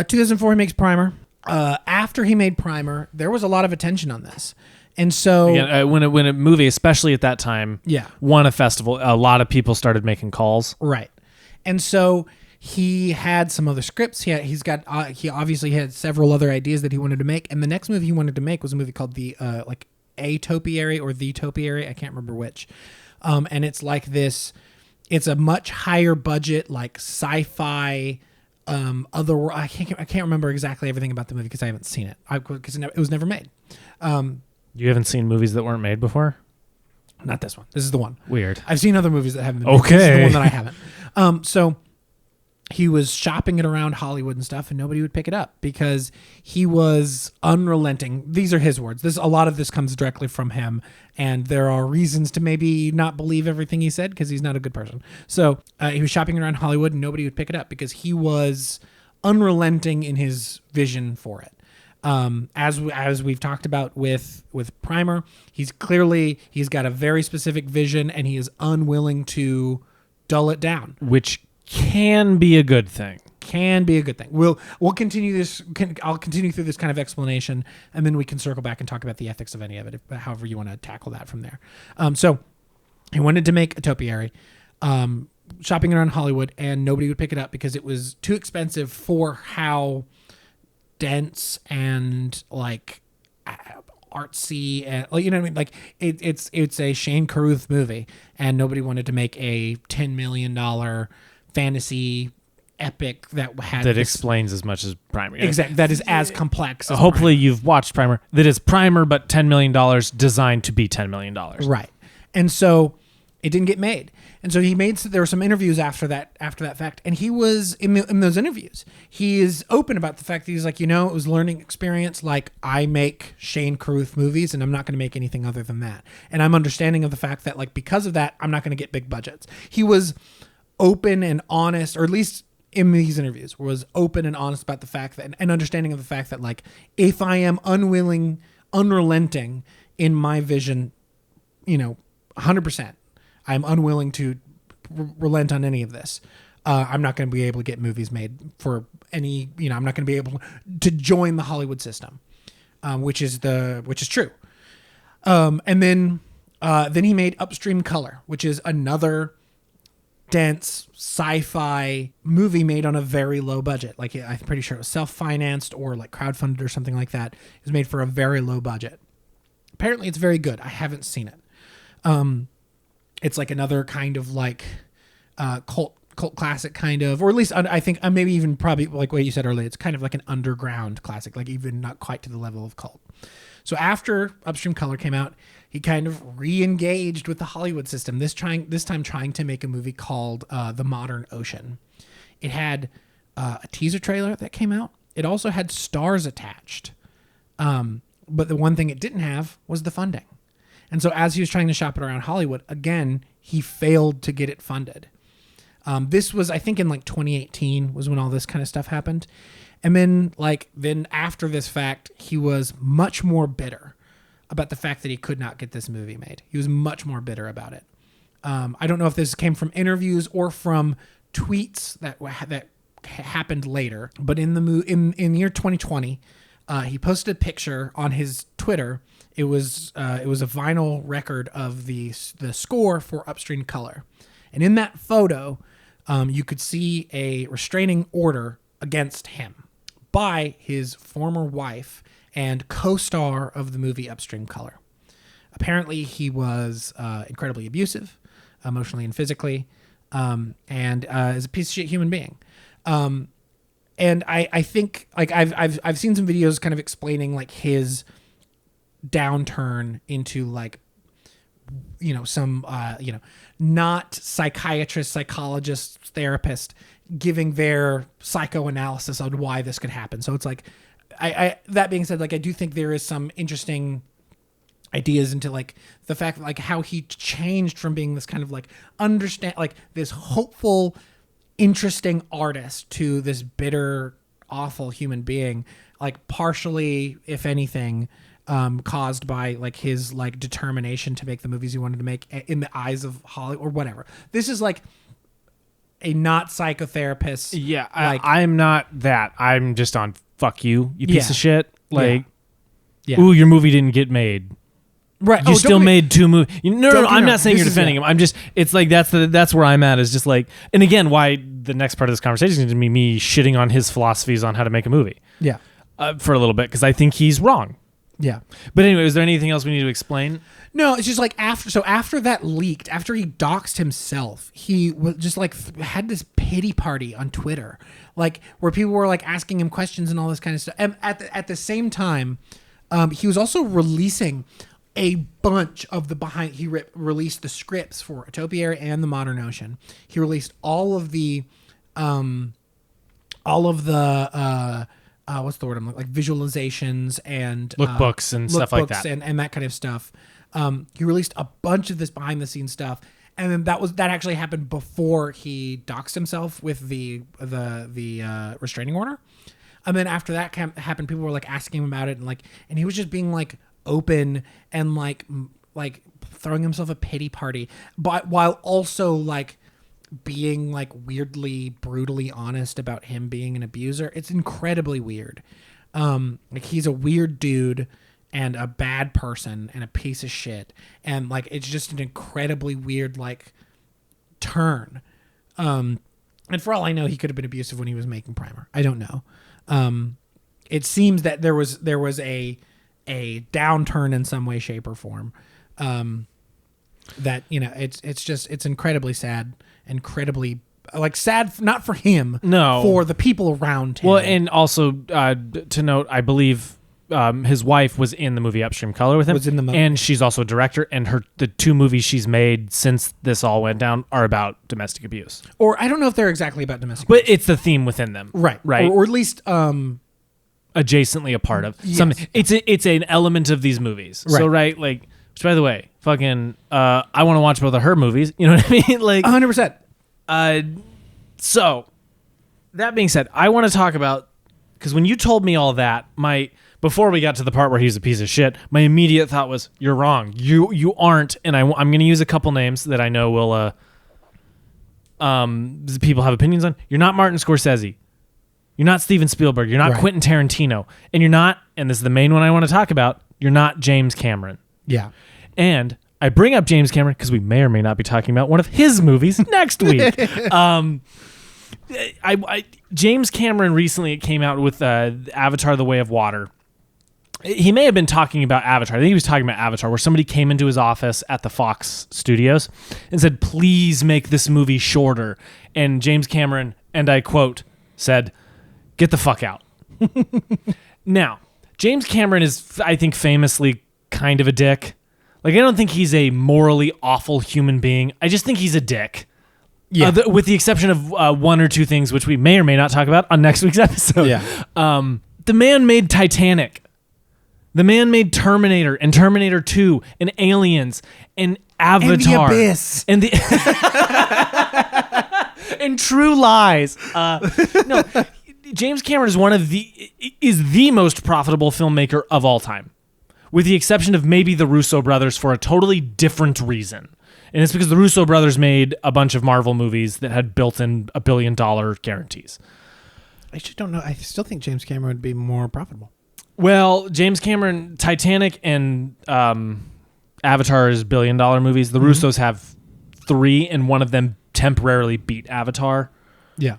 2004 he makes Primer. After he made Primer, there was a lot of attention on this, and so again, when a movie, especially at that time, won a festival, a lot of people started making calls. Right, and so he had some other scripts. He obviously had several other ideas that he wanted to make, and the next movie he wanted to make was a movie called A Topiary or The Topiary, I can't remember which. And it's like this, it's a much higher budget, like sci-fi, I can't remember exactly everything about the movie because I haven't seen it. Because it was never made. You haven't seen movies that weren't made before? Not this one. This is the one. Weird. I've seen other movies that haven't been made. Okay. This is the one that I haven't. So he was shopping it around Hollywood and stuff, and nobody would pick it up because he was unrelenting. These are his words. A lot of this comes directly from him, and there are reasons to maybe not believe everything he said because he's not a good person. So he was shopping around Hollywood, and nobody would pick it up because he was unrelenting in his vision for it. As we've talked about with Primer, he's got a very specific vision, and he is unwilling to dull it down, which can be a good thing. Can be a good thing. We'll continue this. I'll continue through this kind of explanation, and then we can circle back and talk about the ethics of any of it, however you want to tackle that from there. So he wanted to make a topiary, shopping around Hollywood, and nobody would pick it up because it was too expensive for how dense and like artsy and you know what I mean. Like it's a Shane Carruth movie, and nobody wanted to make a $10 million fantasy epic that explains as much as Primer. Exactly. That is as complex as hopefully Primer. You've watched Primer. That is Primer, but $10 million designed to be $10 million. Right. And so it didn't get made. And so there were some interviews after that fact. And he was in those interviews, he is open about the fact that he's like, it was a learning experience. Like, I make Shane Carruth movies, and I'm not going to make anything other than that. And I'm understanding of the fact that, like, because of that, I'm not going to get big budgets. He was open and honest, or at least in these interviews, was open and honest about the fact that, and understanding of the fact that, like, if I am unrelenting in my vision, 100%, I'm unwilling to relent on any of this. I'm not going to be able to get movies made for any, I'm not going to be able to join the Hollywood system, which is true. And then he made Upstream Color, which is another dense sci-fi movie made on a very low budget. Like, I'm pretty sure it was self-financed or like crowdfunded or something like that. It was made for a very low budget. Apparently it's very good. I haven't seen it. It's like another kind of like cult classic kind of, or at least I think maybe even probably like what you said earlier, it's kind of like an underground classic, like even not quite to the level of cult. So after Upstream Color came out, he kind of re-engaged with the Hollywood system, this time trying to make a movie called The Modern Ocean. It had a teaser trailer that came out. It also had stars attached. But the one thing it didn't have was the funding. And so as he was trying to shop it around Hollywood, again, he failed to get it funded. This was, I think, in like 2018 was when all this kind of stuff happened. And then after this fact, he was much more bitter about the fact that he could not get this movie made. He was much more bitter about it. I don't know if this came from interviews or from tweets that happened later, but in the year 2020, he posted a picture on his Twitter. It was a vinyl record of the score for Upstream Color, and in that photo, you could see a restraining order against him by his former wife and co-star of the movie Upstream Color. Apparently, he was incredibly abusive, emotionally and physically, and is a piece of shit human being. And I think, like, I've seen some videos kind of explaining like his downturn into like, some not psychiatrist, psychologist, therapist giving their psychoanalysis on why this could happen. So it's like, I that being said, like, I do think there is some interesting ideas into like the fact like how he changed from being this kind of like this hopeful, interesting artist to this bitter, awful human being, like partially, if anything, caused by like his like determination to make the movies he wanted to make in the eyes of Hollywood or whatever. This is like a not psychotherapist. Yeah, I'm not that. I'm just on fuck you piece of shit. Like, ooh, your movie didn't get made. Right. You still made two movies. No, I'm not saying you're defending him. I'm just, it's like, that's where I'm at, is just like, and again, why the next part of this conversation is going to be me shitting on his philosophies on how to make a movie. Yeah. For a little bit, because I think he's wrong. Yeah. But anyway, is there anything else we need to explain? No, it's just like after that leaked, after he doxed himself, he was just like had this pity party on Twitter, like where people were like asking him questions and all this kind of stuff. And at the same time, he was also releasing a bunch of the behind. He released the scripts for Topiary and The Modern Ocean. He released all of the all of the what's the word I'm like visualizations and Lookbooks and stuff like that, and that kind of stuff. He released a bunch of this behind the scenes stuff, and then that actually happened before he doxed himself with the restraining order. And then after that happened, people were like asking him about it, and he was just being like open and like throwing himself a pity party, but while also like being like weirdly brutally honest about him being an abuser. It's incredibly weird. Like he's a weird dude and a bad person and a piece of shit, and like it's just an incredibly weird like turn. And for all I know, he could have been abusive when he was making Primer. I don't know. It seems that there was a downturn in some way, shape, or form. That, you know, it's incredibly sad, incredibly like sad, not for him, no, for the people around him. Well, and also to note, I believe his wife was in the movie Upstream Color with him. Was in the movie. And she's also a director, and the two movies she's made since this all went down are about domestic abuse. Or I don't know if they're exactly about domestic but abuse. It's the theme within them. Right. Right. Or at least adjacently a part of something. It's an element of these movies. Right. So right, like, which by the way, fucking I want to watch both of her movies. You know what I mean? Like 100%. So that being said, I want to talk about, because when you told me all that, before we got to the part where he's a piece of shit, my immediate thought was, you're wrong. You aren't. And I'm going to use a couple names that I know will people have opinions on. You're not Martin Scorsese. You're not Steven Spielberg. You're not Quentin Tarantino. And you're not, and this is the main one I want to talk about, you're not James Cameron. Yeah. And I bring up James Cameron because we may or may not be talking about one of his movies next week. James Cameron recently came out with Avatar: The Way of Water. He may have been talking about Avatar. I think he was talking about Avatar, where somebody came into his office at the Fox Studios and said, please make this movie shorter. And James Cameron, and I quote, said, get the fuck out. Now, James Cameron is, I think, famously kind of a dick. Like, I don't think he's a morally awful human being. I just think he's a dick. Yeah. With the exception of one or two things, which we may or may not talk about on next week's episode. Yeah. The man made Titanic. The man made Terminator and Terminator 2 and Aliens and Avatar. And the Abyss. And and True Lies. No, James Cameron is the most profitable filmmaker of all time, with the exception of maybe the Russo brothers for a totally different reason. And it's because the Russo brothers made a bunch of Marvel movies that had built-in $1 billion guarantees. I just don't know. I still think James Cameron would be more profitable. Well, James Cameron, Titanic and Avatar is $1 billion movies. The Russos have 3, and one of them temporarily beat Avatar. Yeah.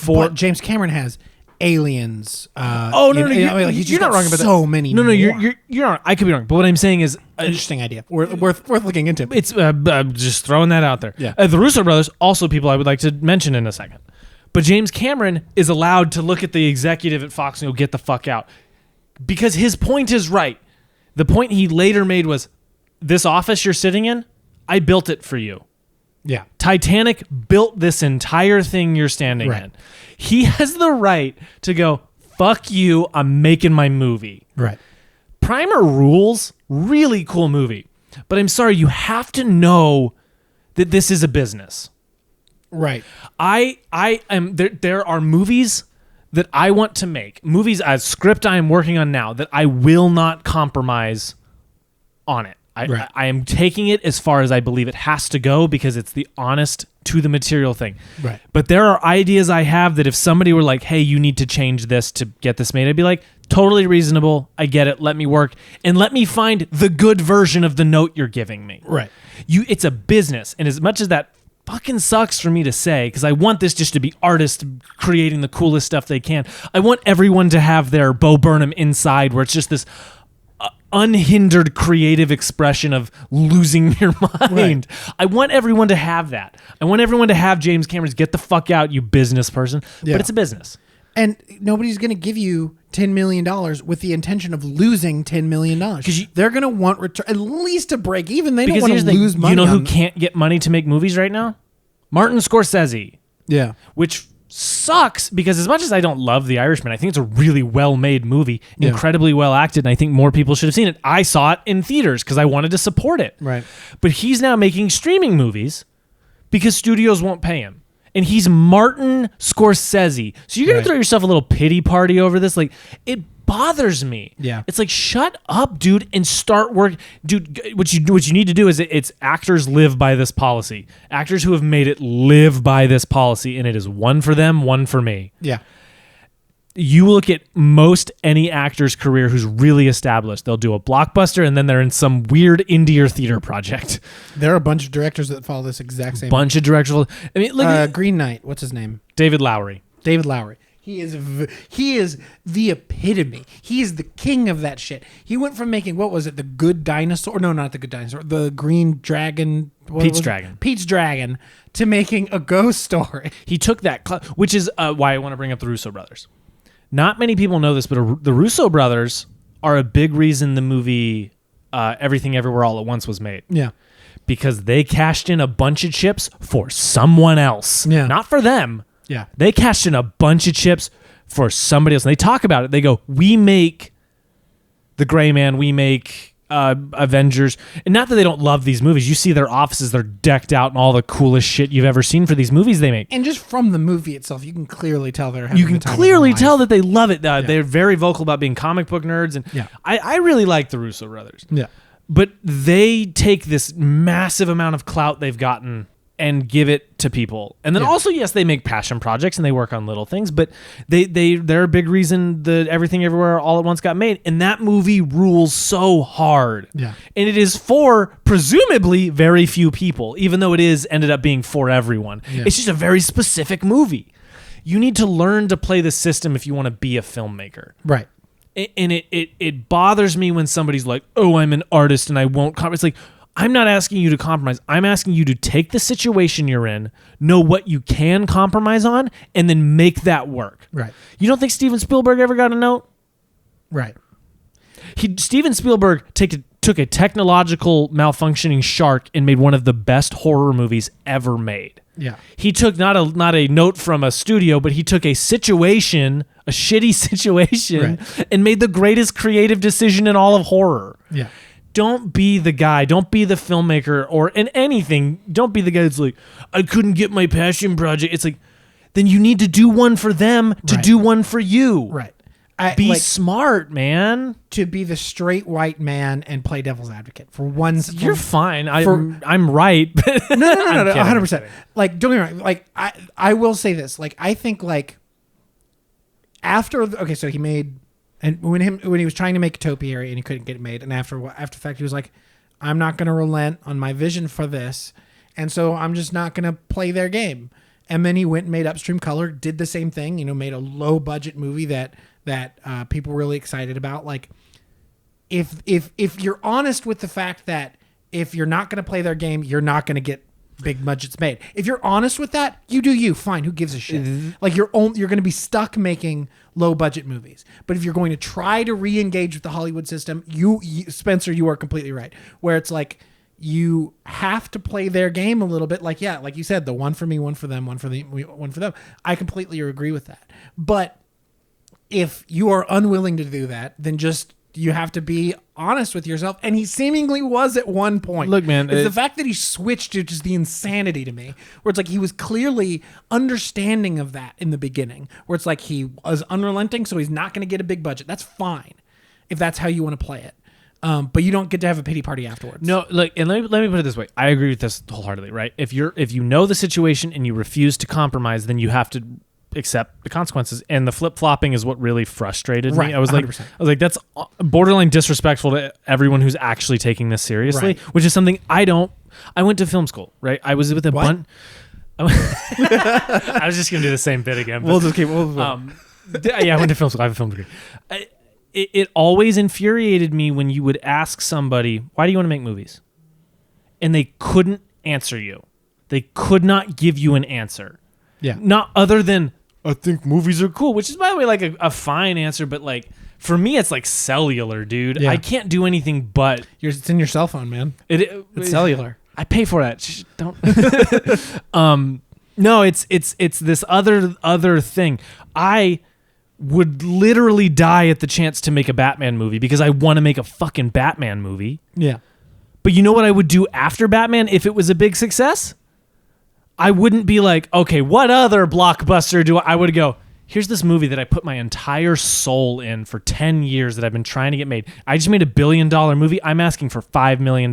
But James Cameron has Aliens. You're not wrong about that. So many. No, you're wrong. I could be wrong, but what I'm saying is interesting idea. Worth looking into. It's just throwing that out there. Yeah. The Russo brothers, also people I would like to mention in a second. But James Cameron is allowed to look at the executive at Fox and go, get the fuck out. Because his point is right. The point he later made was, this office you're sitting in, I built it for you. Yeah. Titanic built this entire thing you're standing in. He has the right to go, fuck you, I'm making my movie. Right. Primer rules, really cool movie. But I'm sorry, you have to know that this is a business. Right. I am there are movies that I want to make, movies, a script I am working on now, that I will not compromise on it. I am taking it as far as I believe it has to go because it's the honest to the material thing. Right. But there are ideas I have that if somebody were like, hey, you need to change this to get this made, I'd be like, totally reasonable. I get it. Let me work. And let me find the good version of the note you're giving me. Right. It's a business. And as much as that fucking sucks for me to say, because I want this just to be artists creating the coolest stuff they can. I want everyone to have their Bo Burnham inside where it's just this unhindered creative expression of losing your mind. Right. I want everyone to have that. I want everyone to have James Cameron's get the fuck out, you business person. Yeah. But it's a business. And nobody's going to give you $10 million with the intention of losing $10 million. Because they're going to want at least a break even. They don't want to lose money. You know who can't get money to make movies right now? Martin Scorsese. Yeah. which sucks because as much as I don't love The Irishman, I think it's a really well-made movie, incredibly well acted, and I think more people should have seen it. I saw it in theaters because I wanted to support it. Right. But he's now making streaming movies because studios won't pay him. And he's Martin Scorsese. So you're going to throw yourself a little pity party over this? Like, it bothers me. Yeah. It's like, shut up, dude, and start work. Dude, what you need to do is it's actors live by this policy. Actors who have made it live by this policy, and it is one for them, one for me. Yeah. You look at most any actor's career who's really established. They'll do a blockbuster, and then they're in some weird indie or theater project. There are a bunch of directors that follow this exact same. Bunch of directors. I mean, look, Green Knight. What's his name? David Lowery. David Lowery. He is the epitome. He is the king of that shit. He went from making, what was it, The Good Dinosaur? No, not The Good Dinosaur. The Green Dragon. Pete's Dragon. Pete's Dragon, to making a ghost story. He took that, which is why I want to bring up the Russo brothers. Not many people know this, but the Russo brothers are a big reason the movie Everything Everywhere All at Once was made. Yeah. Because they cashed in a bunch of chips for someone else. Yeah. Not for them. Yeah. They cashed in a bunch of chips for somebody else. And they talk about it. They go, we make The Gray Man, we make Avengers. And not that they don't love these movies. You see their offices, they're decked out and all the coolest shit you've ever seen for these movies they make. And just from the movie itself, you can clearly tell they're having You can the time clearly of their tell life. that they love it. They're very vocal about being comic book nerds. And Yeah. I really like the Russo brothers. Yeah. But they take this massive amount of clout they've gotten and give it to people. And then also, yes, they make passion projects and they work on little things, but they're a big reason that Everything Everywhere All at Once got made. And that movie rules so hard. Yeah. And it is for presumably very few people, even though ended up being for everyone. Yeah. It's just a very specific movie. You need to learn to play the system if you want to be a filmmaker. Right. And it bothers me when somebody's like, oh, I'm an artist and I won't compromise. It's like, I'm not asking you to compromise. I'm asking you to take the situation you're in, know what you can compromise on, and then make that work. Right. You don't think Steven Spielberg ever got a note? Right. Steven Spielberg took a technological malfunctioning shark and made one of the best horror movies ever made. Yeah. He took not a note from a studio, but he took a situation, a shitty situation, and made the greatest creative decision in all of horror. Yeah. Don't be the guy. Don't be the filmmaker or in anything. Don't be the guy that's like, I couldn't get my passion project. It's like, then you need to do one for them to do one for you. Right. Be smart, man. To be the straight white man and play devil's advocate for one. You're fine. I'm right. No, 100%. Like, don't get me wrong. Like, I will say this. Like, I think like after so he made. And when he was trying to make Topiary and he couldn't get it made, and after the fact he was like, I'm not going to relent on my vision for this, and so I'm just not going to play their game. And then he went and made Upstream Color, did the same thing, made a low budget movie that people were really excited about. Like, if you're honest with the fact that if you're not going to play their game, you're not going to get big budgets made. If you're honest with that, you do you. Fine, who gives a shit? Like you're going to be stuck making low budget movies. But if you're going to try to re-engage with the Hollywood system, you Spencer, you are completely right. Where it's like you have to play their game a little bit. Like like you said, the one for me, one for them, one for them. I completely agree with that. But if you are unwilling to do that, then just you have to be honest with yourself. And he seemingly was at one point. Look, man, it's the fact that he switched to just the insanity to me, where it's like he was clearly understanding of that in the beginning, where it's like he was unrelenting, so he's not going to get a big budget. That's fine if that's how you want to play it. But you don't get to have a pity party afterwards. No, like, and let me put it this way. I agree with this wholeheartedly, right? If you know the situation and you refuse to compromise, then you have to accept the consequences. And the flip-flopping is what really frustrated me. I was 100%. like, that's borderline disrespectful to everyone who's actually taking this seriously, which is something I went to film school, right? I was with a bunch. I was just going to do the same bit again. But, We'll just keep. I went to film school. I have a film degree. It always infuriated me when you would ask somebody, why do you want to make movies? And they couldn't answer you. They could not give you an answer. Yeah. Not other than, I think movies are cool, which is, by the way, like a fine answer. But like for me, it's like cellular, dude. Yeah. I can't do anything but. It's in your cell phone, man. It's cellular. I pay for that. Don't. No, it's this other thing. I would literally die at the chance to make a Batman movie because I want to make a fucking Batman movie. Yeah. But you know what I would do after Batman if it was a big success? I wouldn't be like, okay, what other blockbuster do I would go, here's this movie that I put my entire soul in for 10 years that I've been trying to get made. I just made $1 billion movie. I'm asking for $5 million.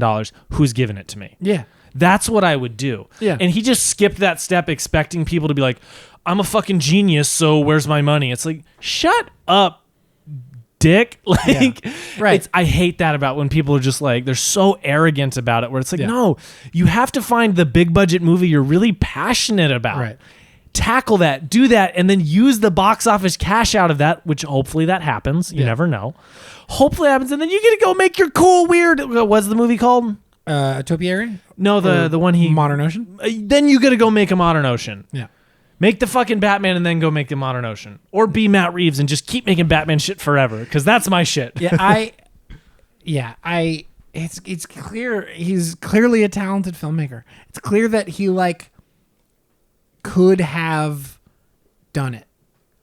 Who's giving it to me? Yeah. That's what I would do. Yeah. And he just skipped that step expecting people to be like, I'm a fucking genius, so where's my money? It's like, shut up, dick. Like, Right. I hate that about when people are just like, they're so arrogant about it, where it's like, no, you have to find the big budget movie you're really passionate about. Right. Tackle that, do that, and then use the box office cash out of that, which hopefully that happens. You never know. Hopefully it happens, and then you get to go make your cool, weird, what's the movie called? Topiary? No, the one he... Modern Ocean? Then you got to go make a Modern Ocean. Yeah. Make the fucking Batman and then go make the Modern Ocean. Or be Matt Reeves and just keep making Batman shit forever, because that's my shit. It's clear he's clearly a talented filmmaker. It's clear that he could have done it.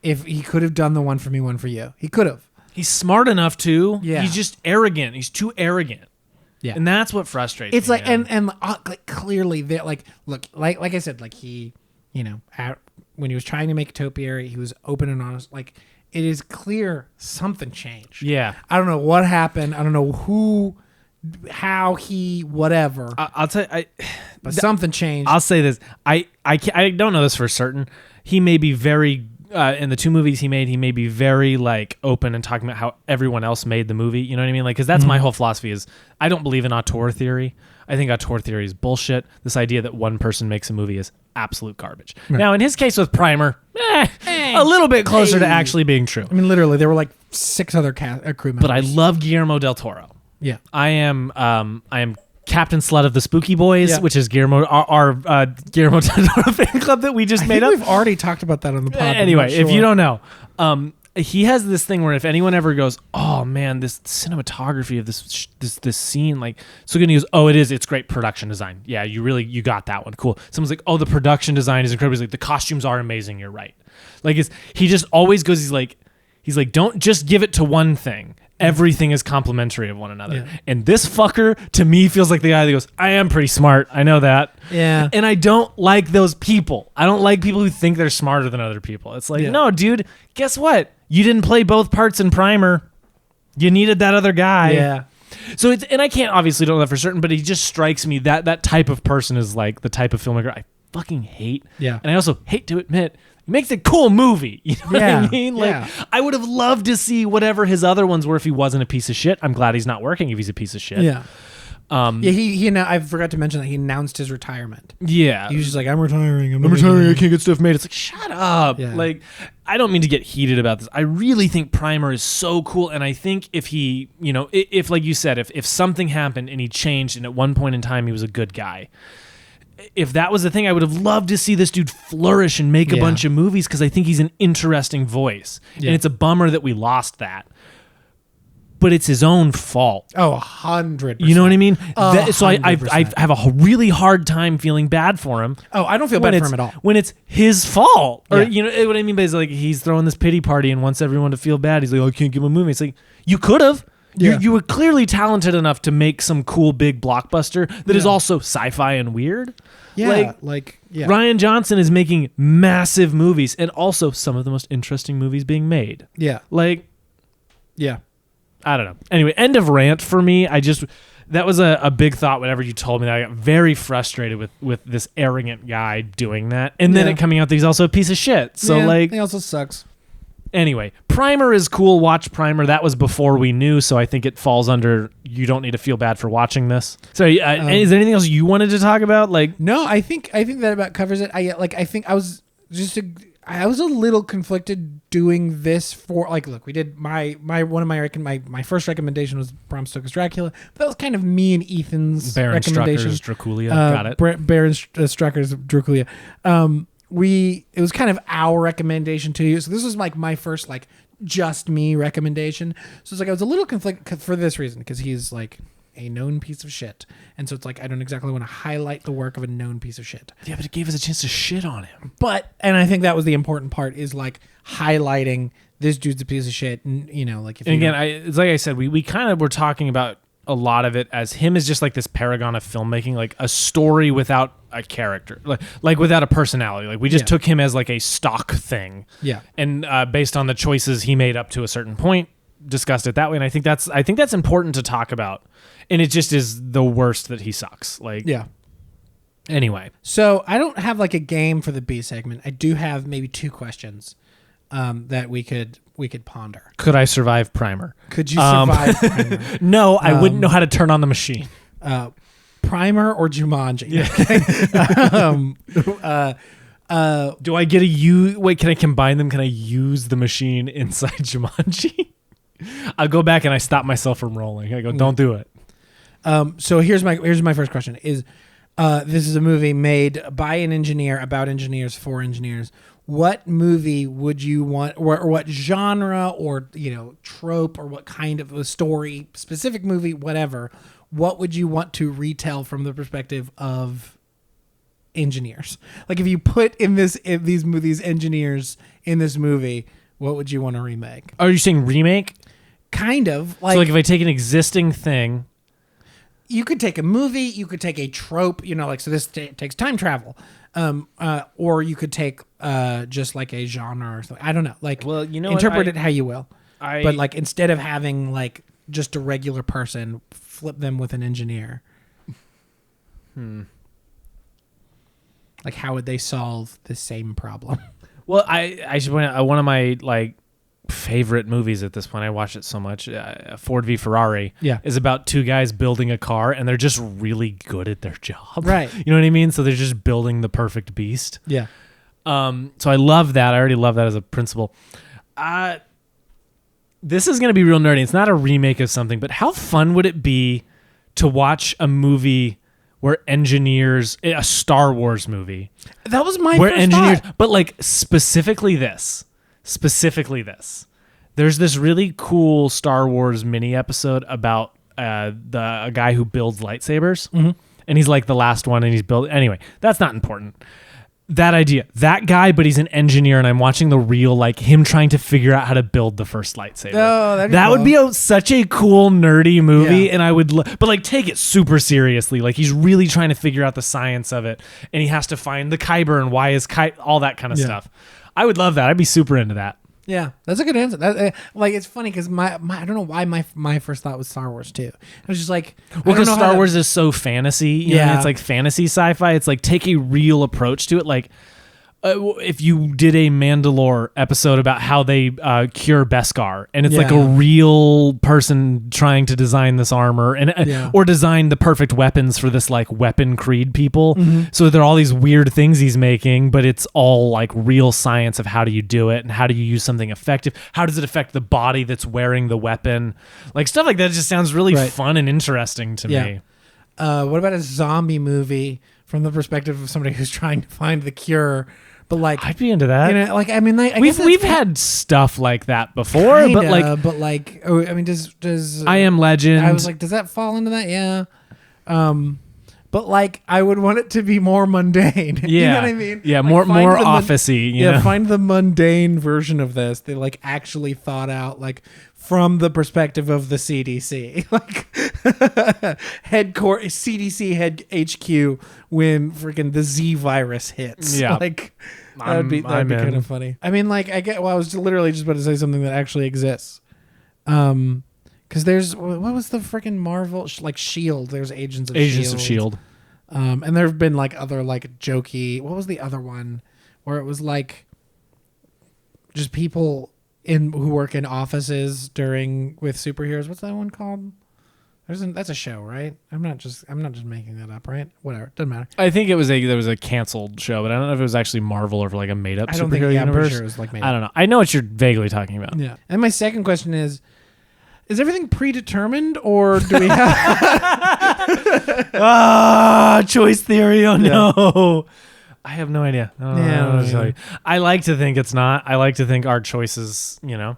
If he could have done the One for Me, One for You. He could have. He's smart enough to. Yeah. He's just arrogant. He's too arrogant. Yeah. And that's what frustrates It's me. like, and clearly they're like I said, like he, when he was trying to make Topiary, he was open and honest. Like, it is clear something changed. Yeah. I don't know what happened. I don't know who, how he, whatever. I'll tell you, but something changed. I'll say this. I don't know this for certain. He may be very in the two movies he may be very like open and talking about how everyone else made the movie. You know what I mean? Like, because that's my whole philosophy is I don't believe in auteur theory. I think auteur theory is bullshit. This idea that one person makes a movie is absolute garbage. Right. Now, in his case with Primer, a little bit closer to actually being true. I mean, literally, there were like 6 other crew members. But I love Guillermo del Toro. Yeah, I am Captain Slut of the Spooky Boys, which is Guillermo our Guillermo del Toro fan club that we just made up. We've already talked about that on the podcast. Anyway, if you don't know, he has this thing where if anyone ever goes, oh man, this cinematography of this scene, like, so good, he goes, oh, it's great production design. Yeah, you got that one, cool. Someone's like, oh, the production design is incredible. He's like, the costumes are amazing. You're right. Like, he just always goes, he's like, don't just give it to one thing. Everything is complementary of one another. Yeah. And this fucker, to me, feels like the guy that goes, I am pretty smart. I know that. Yeah. And I don't like those people. I don't like people who think they're smarter than other people. It's like, no, dude, guess what? You didn't play both parts in Primer. You needed that other guy. Yeah. So and I can't obviously don't know that for certain, but he just strikes me that type of person is like the type of filmmaker I fucking hate. Yeah. And I also hate to admit, he makes a cool movie. You know what I mean? Like, yeah. I would have loved to see whatever his other ones were if he wasn't a piece of shit. I'm glad he's not working if he's a piece of shit. Yeah. He I forgot to mention that he announced his retirement. Yeah. He was just like, I'm retiring. I'm retiring. I can't get stuff made. It's like, shut up. Yeah. Like, I don't mean to get heated about this. I really think Primer is so cool. And I think if he, if like you said, if something happened and he changed and at one point in time he was a good guy, if that was the thing, I would have loved to see this dude flourish and make a bunch of movies because I think he's an interesting voice. Yeah. And it's a bummer that we lost that. But it's his own fault. Oh, 100%. You know what I mean? So I have a really hard time feeling bad for him. Oh, I don't feel bad for him at all. When it's his fault. Or, you know what I mean? But it's like he's throwing this pity party and wants everyone to feel bad. He's like, oh, I can't give him a movie. It's like, you could have. Yeah. You were clearly talented enough to make some cool big blockbuster that is also sci-fi and weird. Yeah, Rian Johnson is making massive movies and also some of the most interesting movies being made. Yeah. Yeah. I don't know. Anyway, end of rant for me. That was a big thought whenever you told me that. I got very frustrated with this arrogant guy doing that. And then it coming out that he's also a piece of shit. So he also sucks. Anyway, Primer is cool. Watch Primer. That was before we knew, so I think it falls under you don't need to feel bad for watching this. So, is there anything else you wanted to talk about? No, I think that about covers it. I think I was I was a little conflicted doing this for look, we did my first recommendation was Bram Stoker's Dracula. But that was kind of me and Ethan's Baron recommendation. Strucker's Dracula. Got it. Baron Strucker's Dracula. It was kind of our recommendation to you. So this was my first just me recommendation. So it's I was a little conflicted for this reason because he's a known piece of shit. And so it's like, I don't exactly want to highlight the work of a known piece of shit. Yeah, but it gave us a chance to shit on him. And I think that was the important part, is like highlighting this dude's a piece of shit. And, you know, like, if and again, it's like I said, we kind of were talking about a lot of it as him as just like this paragon of filmmaking, like a story without a character, like without a personality. Like we just took him as like a stock thing. Yeah. And based on the choices he made up to a certain point, discussed it that way. And I think that's important to talk about. And it just is the worst that he sucks. Like, yeah. Anyway. So I don't have like a game for the B segment. I do have maybe 2 questions that we could ponder. Could I survive Primer? Could you survive Primer? No, I wouldn't know how to turn on the machine. Primer or Jumanji? Yeah. Do I get a use? Wait, can I combine them? Can I use the machine inside Jumanji? I go back and I stop myself from rolling. I go, don't do it. So here's my first question: is this is a movie made by an engineer, about engineers, for engineers. What movie would you want, or what genre, or, you know, trope, or what kind of a story, specific movie, whatever? What would you want to retell from the perspective of engineers? Like, if you put these engineers in this movie, what would you want to remake? Are you saying remake? Kind of. So like if I take an existing thing. You could take a movie, you could take a trope, you know, like, so this takes time travel. Or you could take just like a genre or something. I don't know. Like, well, you know, interpret it how you will. But like, instead of having like just a regular person, flip them with an engineer. Like, how would they solve the same problem? Well, I should point out, one of my like favorite movies at this point, I watched it so much, Ford v Ferrari, is about 2 guys building a car, and they're just really good at their job. Right. You know what I mean? So they're just building the perfect beast. Yeah. So I love that. I already love that as a principle. This is going to be real nerdy. It's not a remake of something, but how fun would it be to watch a movie where engineers, a Star Wars movie. That was my first thought. But like specifically this. There's this really cool Star Wars mini episode about a guy who builds lightsabers, and he's like the last one, and he's anyway, that's not important. That idea, that guy, but he's an engineer, and I'm watching the real, like him trying to figure out how to build the first lightsaber. Oh, that would be such a cool nerdy movie, and I would, but like take it super seriously. Like he's really trying to figure out the science of it, and he has to find the Kyber and why is all that kind of stuff. I would love that. I'd be super into that. Yeah, that's a good answer. That, like, it's funny because my I don't know why my first thought was Star Wars too. I was just like, well, because Star Wars is so fantasy. You know, it's like fantasy sci-fi. It's like take a real approach to it. Like if you did a Mandalore episode about how they cure Beskar, and it's like a real person trying to design this armor and or design the perfect weapons for this like weapon creed people. So there are all these weird things he's making, but it's all like real science of how do you do it and how do you use something effective? How does it affect the body that's wearing the weapon? Like stuff like that just sounds really fun and interesting to me. What about a zombie movie from the perspective of somebody who's trying to find the cure? But like, I'd be into that. You know, like, I mean, like, we've had stuff like that before, but like, oh, I mean, does I Am Legend? I was like, does that fall into that? Yeah. But like, I would want it to be more mundane. Yeah. You know what I mean? Yeah, like, more office-y. You know? Find the mundane version of this. They like actually thought out like from the perspective of the CDC, like CDC head HQ when freaking the Z virus hits. Yeah, like that'd be kind of funny. I mean, like I was literally just about to say something that actually exists. Because there's what was the freaking Marvel like Shield? There's Agents of Shield. And there have been like other like jokey. What was the other one where it was like just people who work in offices with superheroes? What's that one called? That's a show, right? I'm not just making that up, right? Whatever, doesn't matter. I think there was a canceled show, but I don't know if it was actually Marvel or like a made up superhero universe. I'm pretty sure it was like made up. I don't know. I know what you're vaguely talking about. Yeah. And my second question is everything predetermined, or do we have choice theory? Oh no. I have no idea. I like to think it's not. I like to think our choices, you know,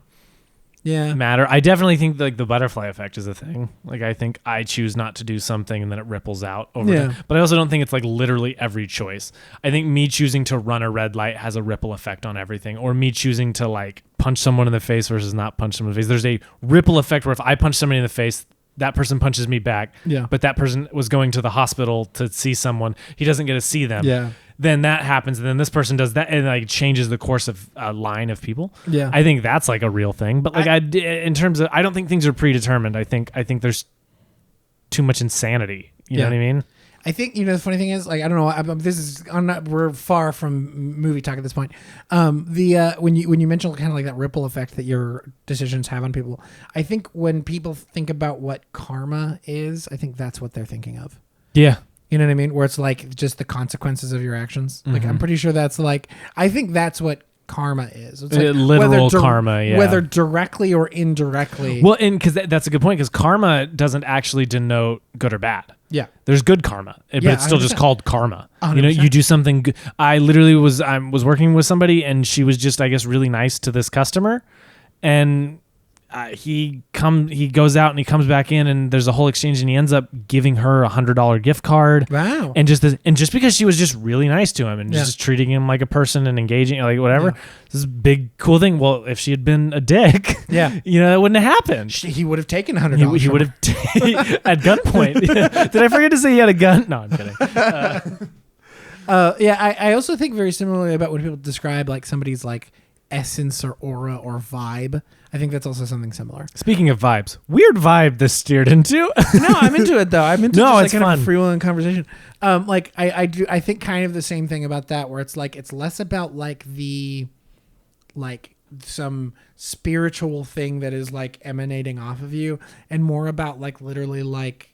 matter. I definitely think like the butterfly effect is a thing. Like I think I choose not to do something and then it ripples out over time. But I also don't think it's like literally every choice. I think me choosing to run a red light has a ripple effect on everything, or me choosing to like punch someone in the face versus not punch someone in the face. There's a ripple effect where if I punch somebody in the face, that person punches me back. Yeah. But that person was going to the hospital to see someone. He doesn't get to see them. Yeah. Then that happens, and then this person does that, and like changes the course of a line of people. Yeah. I think that's like a real thing. But like in terms of, I don't think things are predetermined. I think there's too much insanity. You know what I mean? I think, the funny thing is, like, I don't know, we're far from movie talk at this point. When you mentioned kind of like that ripple effect that your decisions have on people, I think when people think about what karma is, I think that's what they're thinking of. Yeah. You know what I mean? Where it's like just the consequences of your actions. Mm-hmm. Like, I'm pretty sure that's like, I think that's what karma is. It's like literal karma, yeah. Whether directly or indirectly. Well, and because that's a good point, because karma doesn't actually denote good or bad. Yeah. There's good karma, but it's still 100%. Just called karma. 100%. You do something good. I literally was working with somebody, and she was just, I guess, really nice to this customer, and he goes out and he comes back in, and there's a whole exchange, and he ends up giving her $100 gift card. Wow! And just because she was just really nice to him and just treating him like a person and engaging, like whatever, this is a big cool thing. Well, if she had been a dick, that wouldn't have happened. He would have taken $100. He would have at gunpoint. Did I forget to say he had a gun? No, I'm kidding. I also think very similarly about when people describe like somebody's like essence or aura or vibe. I think that's also something similar. Speaking of vibes, weird vibe this steered into. No, I'm into it though. I'm into it's kind fun. Of freewheeling conversation. Like I think kind of the same thing about that, where it's like it's less about like the like some spiritual thing that is like emanating off of you, and more about like literally like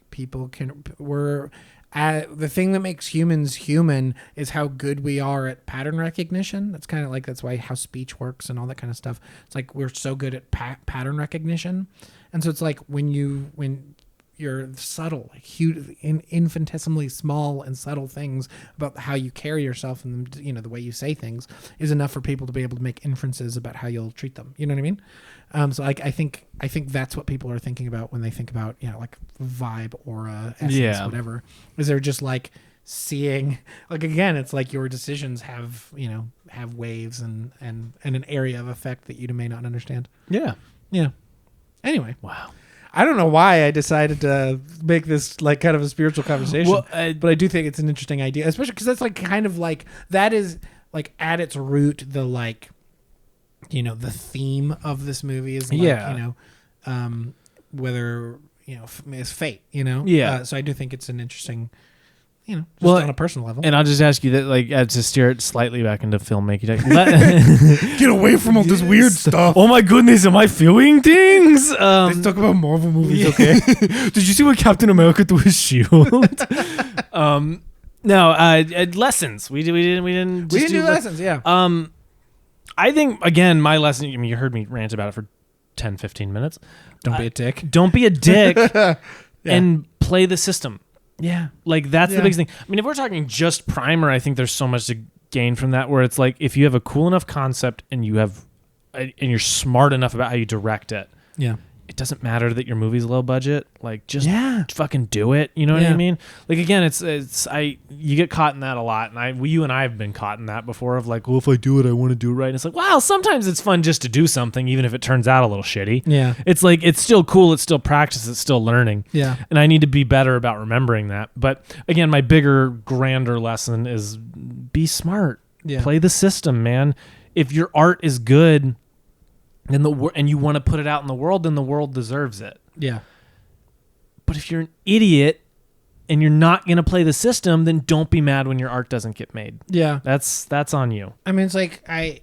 the thing that makes humans human is how good we are at pattern recognition. That's kind of like, that's why how speech works and all that kind of stuff. It's like we're so good at pattern recognition. And so it's like when you're subtle, like huge, infinitesimally small and subtle things about how you carry yourself and the way you say things is enough for people to be able to make inferences about how you'll treat them. You know what I mean? So like I think that's what people are thinking about when they think about like vibe, aura, essence, whatever. Is they're just like seeing, like, again, it's like your decisions have waves and an area of effect that you may not understand. Yeah. Anyway, wow. I don't know why I decided to make this like kind of a spiritual conversation, but I do think it's an interesting idea, especially because that's like kind of like that is like at its root the like the theme of this movie is like whether is fate, so I do think it's an interesting just on a personal level. And I'll just ask you that, like, to steer it slightly back into filmmaking. Get away from all this weird stuff. Oh my goodness, am I feeling things? Let's talk about Marvel movies, okay? Did you see what Captain America threw his shield? Lessons. We didn't do lessons. Yeah. I think, again, my lesson. I mean, you heard me rant about it for 10, 15 minutes. Don't be a dick. Don't be a dick, and play the system. Yeah. Like, that's the biggest thing. I mean, if we're talking just primer, I think there's so much to gain from that, where it's like, if you have a cool enough concept and you're smart enough about how you direct it, it doesn't matter that your movie's low budget. Like, just fucking do it. You know what I mean? Like, again, you get caught in that a lot, and you and I have been caught in that before, of like, well, if I do it, I want to do it right. And it's like, wow, sometimes it's fun just to do something, even if it turns out a little shitty. Yeah. It's like, it's still cool, it's still practice, it's still learning. Yeah. And I need to be better about remembering that. But again, my bigger, grander lesson is be smart. Yeah. Play the system, man. If your art is good, and you want to put it out in the world, then the world deserves it. Yeah. But if you're an idiot and you're not going to play the system, then don't be mad when your art doesn't get made. Yeah. That's on you. I mean, it's like I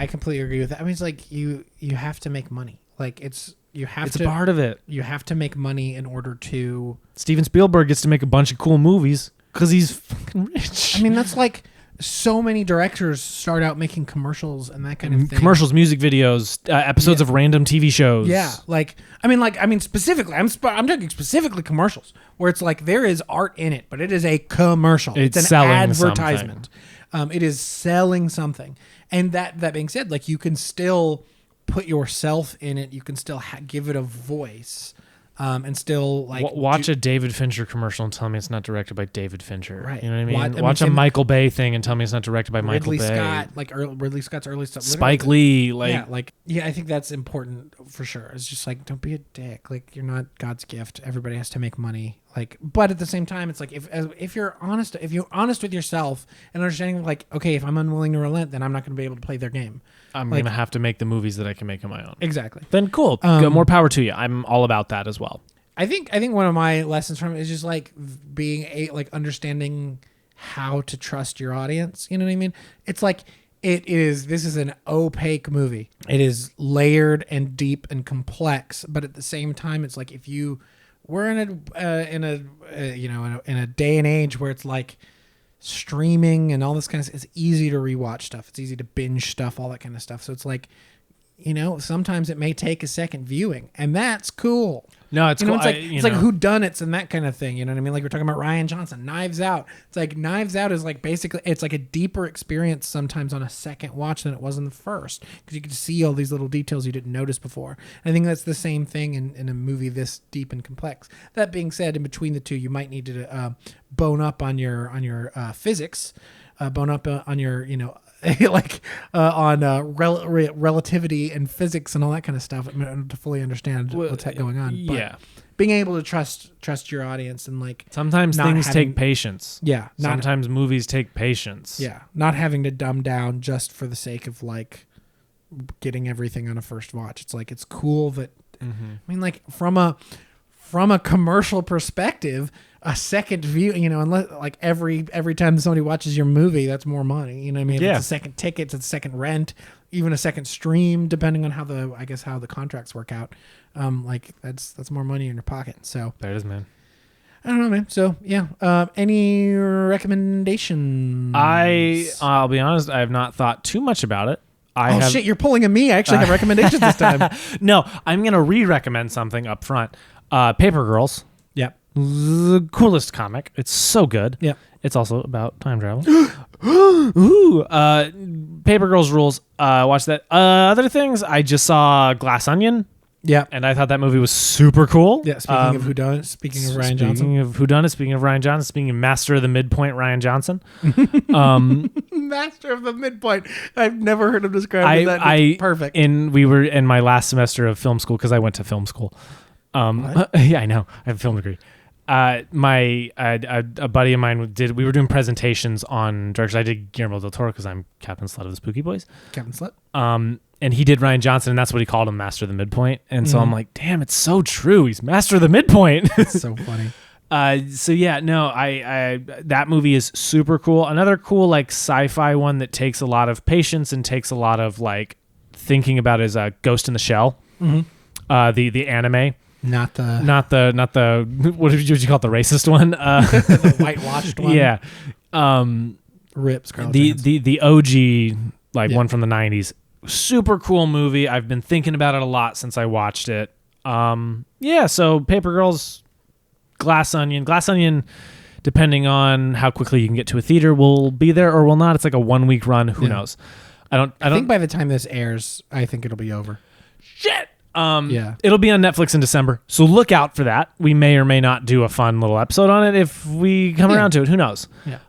completely agree with that. I mean, it's like you have to make money. Like it's a part of it. You have to make money in order to. Steven Spielberg gets to make a bunch of cool movies because he's fucking rich. I mean, that's like so many directors start out making commercials and that kind of thing. Commercials, music videos, episodes of random TV shows. Yeah, I mean specifically, I'm talking specifically commercials where it's like there is art in it, but it is a commercial. It's an advertisement. It is selling something. And that being said, like you can still put yourself in it. You can still give it a voice. And still like watch a David Fincher commercial and tell me it's not directed by David Fincher. Right. You know what I mean? Watch a Michael Bay thing and tell me it's not directed by Michael Bay. Scott, like Ridley Scott's early stuff. Spike Lee, I think that's important for sure. It's just like, don't be a dick. Like, you're not God's gift. Everybody has to make money. Like, but at the same time, it's like if you're honest with yourself and understanding, like, okay, if I'm unwilling to relent, then I'm not going to be able to play their game. I'm going to have to make the movies that I can make on my own. Exactly. Then cool. More power to you. I'm all about that as well. I think one of my lessons from it is just like being understanding how to trust your audience. You know what I mean? It's like this is an opaque movie. It is layered and deep and complex, but at the same time, it's like we're in a day and age where it's like streaming and all this kind of stuff. It's easy to rewatch stuff. It's easy to binge stuff, all that kind of stuff. So it's like, sometimes it may take a second viewing, and that's cool. No, it's cool. It's like whodunits and that kind of thing. You know what I mean? Like we're talking about Rian Johnson, Knives Out. It's like Knives Out is like basically, it's like a deeper experience sometimes on a second watch than it was in the first, because you get to see all these little details you didn't notice before. And I think that's the same thing in a movie this deep and complex. That being said, in between the two, you might need to bone up on your physics, bone up on your on relativity and physics and all that kind of stuff to fully understand what's going on. But being able to trust your audience and like sometimes things take patience. Yeah, sometimes movies take patience. Yeah, not having to dumb down just for the sake of like getting everything on a first watch. It's like it's cool that I mean, like from a commercial perspective, a second view, unless like every time somebody watches your movie, that's more money. You know what I mean? If it's a second ticket, it's a second rent, even a second stream, depending on how the contracts work out. Like that's more money in your pocket. So there it is, man. I don't know, man. So yeah. Any recommendations? I'll be honest, I have not thought too much about it. Shit, you're pulling at me. I actually have recommendations this time. No, I'm gonna re-recommend something up front. Paper Girls. Yep. The coolest comic. It's so good. Yeah. It's also about time travel. Ooh. Paper Girls rules. Watch that. Other things, I just saw Glass Onion. Yeah. And I thought that movie was super cool. Yeah. Speaking of whodunit, speaking of Rian Johnson. Speaking of Rian Johnson, speaking of Master of the Midpoint, Rian Johnson. Master of the Midpoint. I've never heard him described that. It's perfect. We were in my last semester of film school because I went to film school. Yeah, I know. I have a film degree. A buddy of mine we were doing presentations on directors. I did Guillermo del Toro because I'm Captain Slut of the Spooky Boys. Captain Slut. And he did Rian Johnson, and that's what he called him, Master of the Midpoint. And so I'm like, damn, it's so true. He's Master of the Midpoint. It's so funny. So yeah, no, I that movie is super cool. Another cool like sci-fi one that takes a lot of patience and takes a lot of like thinking about is Ghost in the Shell. The anime. Not the what did you call it, the racist one? The whitewashed one. Yeah. Rip Scarlett the OG one from the 90s. Super cool movie. I've been thinking about it a lot since I watched it. So Paper Girls, Glass Onion, depending on how quickly you can get to a theater, will be there or will not. It's like a 1 week run. Who knows? I think by the time this airs, I think it'll be over. Shit. It'll be on Netflix in December, so look out for that. We may or may not do a fun little episode on it if we come around to it. Who knows? Yeah.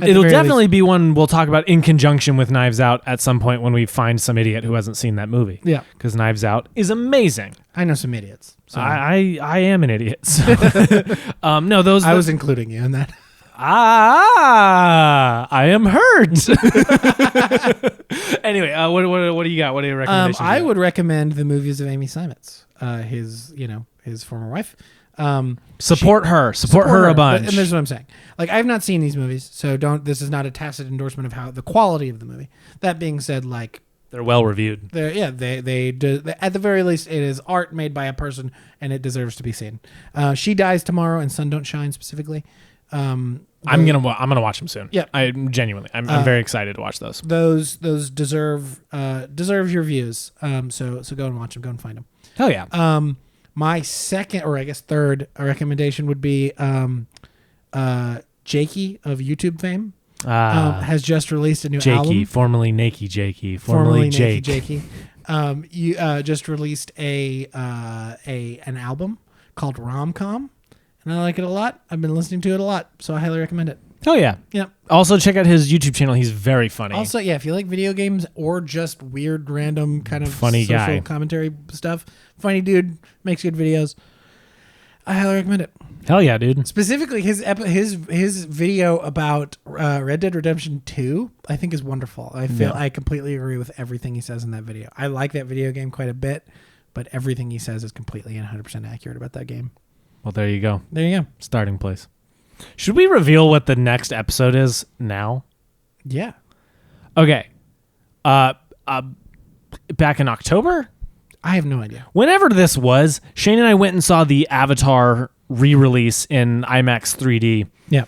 It'll definitely be one we'll talk about in conjunction with Knives Out at some point when we find some idiot who hasn't seen that movie. Yeah. Because Knives Out is amazing. I know some idiots. So. I am an idiot. So. No, those... I was including you in that. I am hurt. Anyway, what do you got? What are your recommendations? I would recommend the movies of Amy Seimetz, his former wife. Support her a bunch. And this is what I'm saying. Like, I've not seen these movies, so this is not a tacit endorsement of how the quality of the movie. That being said, like, they're well reviewed. They do, at the very least, it is art made by a person, and it deserves to be seen. She Dies Tomorrow and Sun Don't Shine specifically. I'm gonna watch them soon. Yeah, I'm very excited to watch those. Those deserve your views. So go and watch them. Go and find them. Hell yeah. My second, or I guess third, recommendation would be Jakey of YouTube fame. Has just released a new album. Formerly Nakey Jakey. Formerly Jake. Jakey. You just released an album called Rom-Com, and I like it a lot. I've been listening to it a lot, so I highly recommend it. Oh yeah. Yep. Also check out his YouTube channel. He's very funny. Also, yeah, if you like video games or just weird, random kind of Funny social guy. commentary stuff, funny dude, makes good videos. I highly recommend it. Hell yeah, dude. Specifically, his video about Red Dead Redemption 2, I think is wonderful. I completely agree with everything he says in that video. I like that video game quite a bit, but everything he says is completely and 100% accurate about that game. Well, there you go. There you go. Starting place. Should we reveal what the next episode is now? Yeah. Okay. Back in October? I have no idea. Whenever this was, Shane and I went and saw the Avatar re-release in IMAX 3D. Yeah.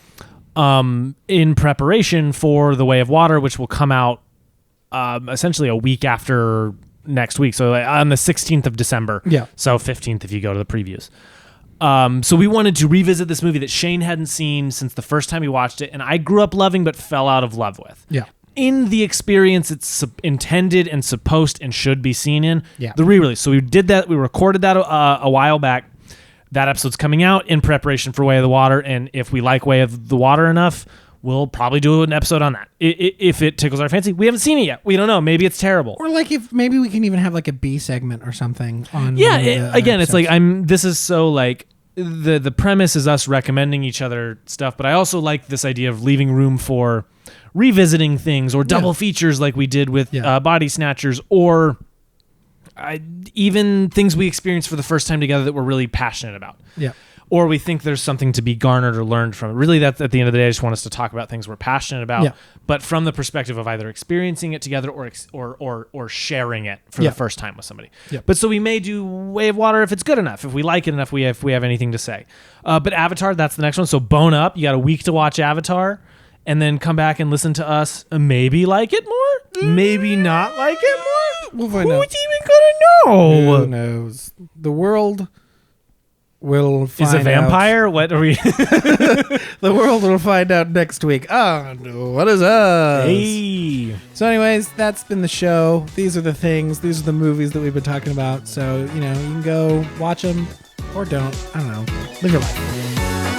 In preparation for The Way of Water, which will come out essentially a week after next week. So on the 16th of December. Yeah. So 15th if you go to the previews. So we wanted to revisit this movie that Shane hadn't seen since the first time he watched it, and I grew up loving but fell out of love with. Yeah. In the experience it's intended and supposed and should be seen in, Yeah. the re-release. So we did that. We recorded that a while back. That episode's coming out in preparation for Way of the Water, and if we like Way of the Water enough, we'll probably do an episode on that. If it tickles our fancy. We haven't seen it yet. We don't know. Maybe it's terrible. Or like if maybe we can even have like a B segment or something on. Yeah, again, it's like this is so like the premise is us recommending each other stuff, but I also like this idea of leaving room for revisiting things or double features like we did with Body Snatchers, or even things we experienced for the first time together that we're really passionate about. Yeah. Or we think there's something to be garnered or learned from it. Really, that's at the end of the day, I just want us to talk about things we're passionate about, but from the perspective of either experiencing it together or sharing it for the first time with somebody. Yeah. But so we may do Way of Water if it's good enough, if we like it enough, if we have anything to say. But Avatar, that's the next one. So bone up. You got a week to watch Avatar, and then come back and listen to us. Maybe like it more, maybe not like it more. We'll find out. Who's even gonna know? Who knows? The world will find Is a vampire? out. What are we? The world will find out next week. Oh, no, what is us? Hey. So anyways, that's been the show. These are the things. These are the movies that we've been talking about. So, you can go watch them or don't. I don't know. Live your life.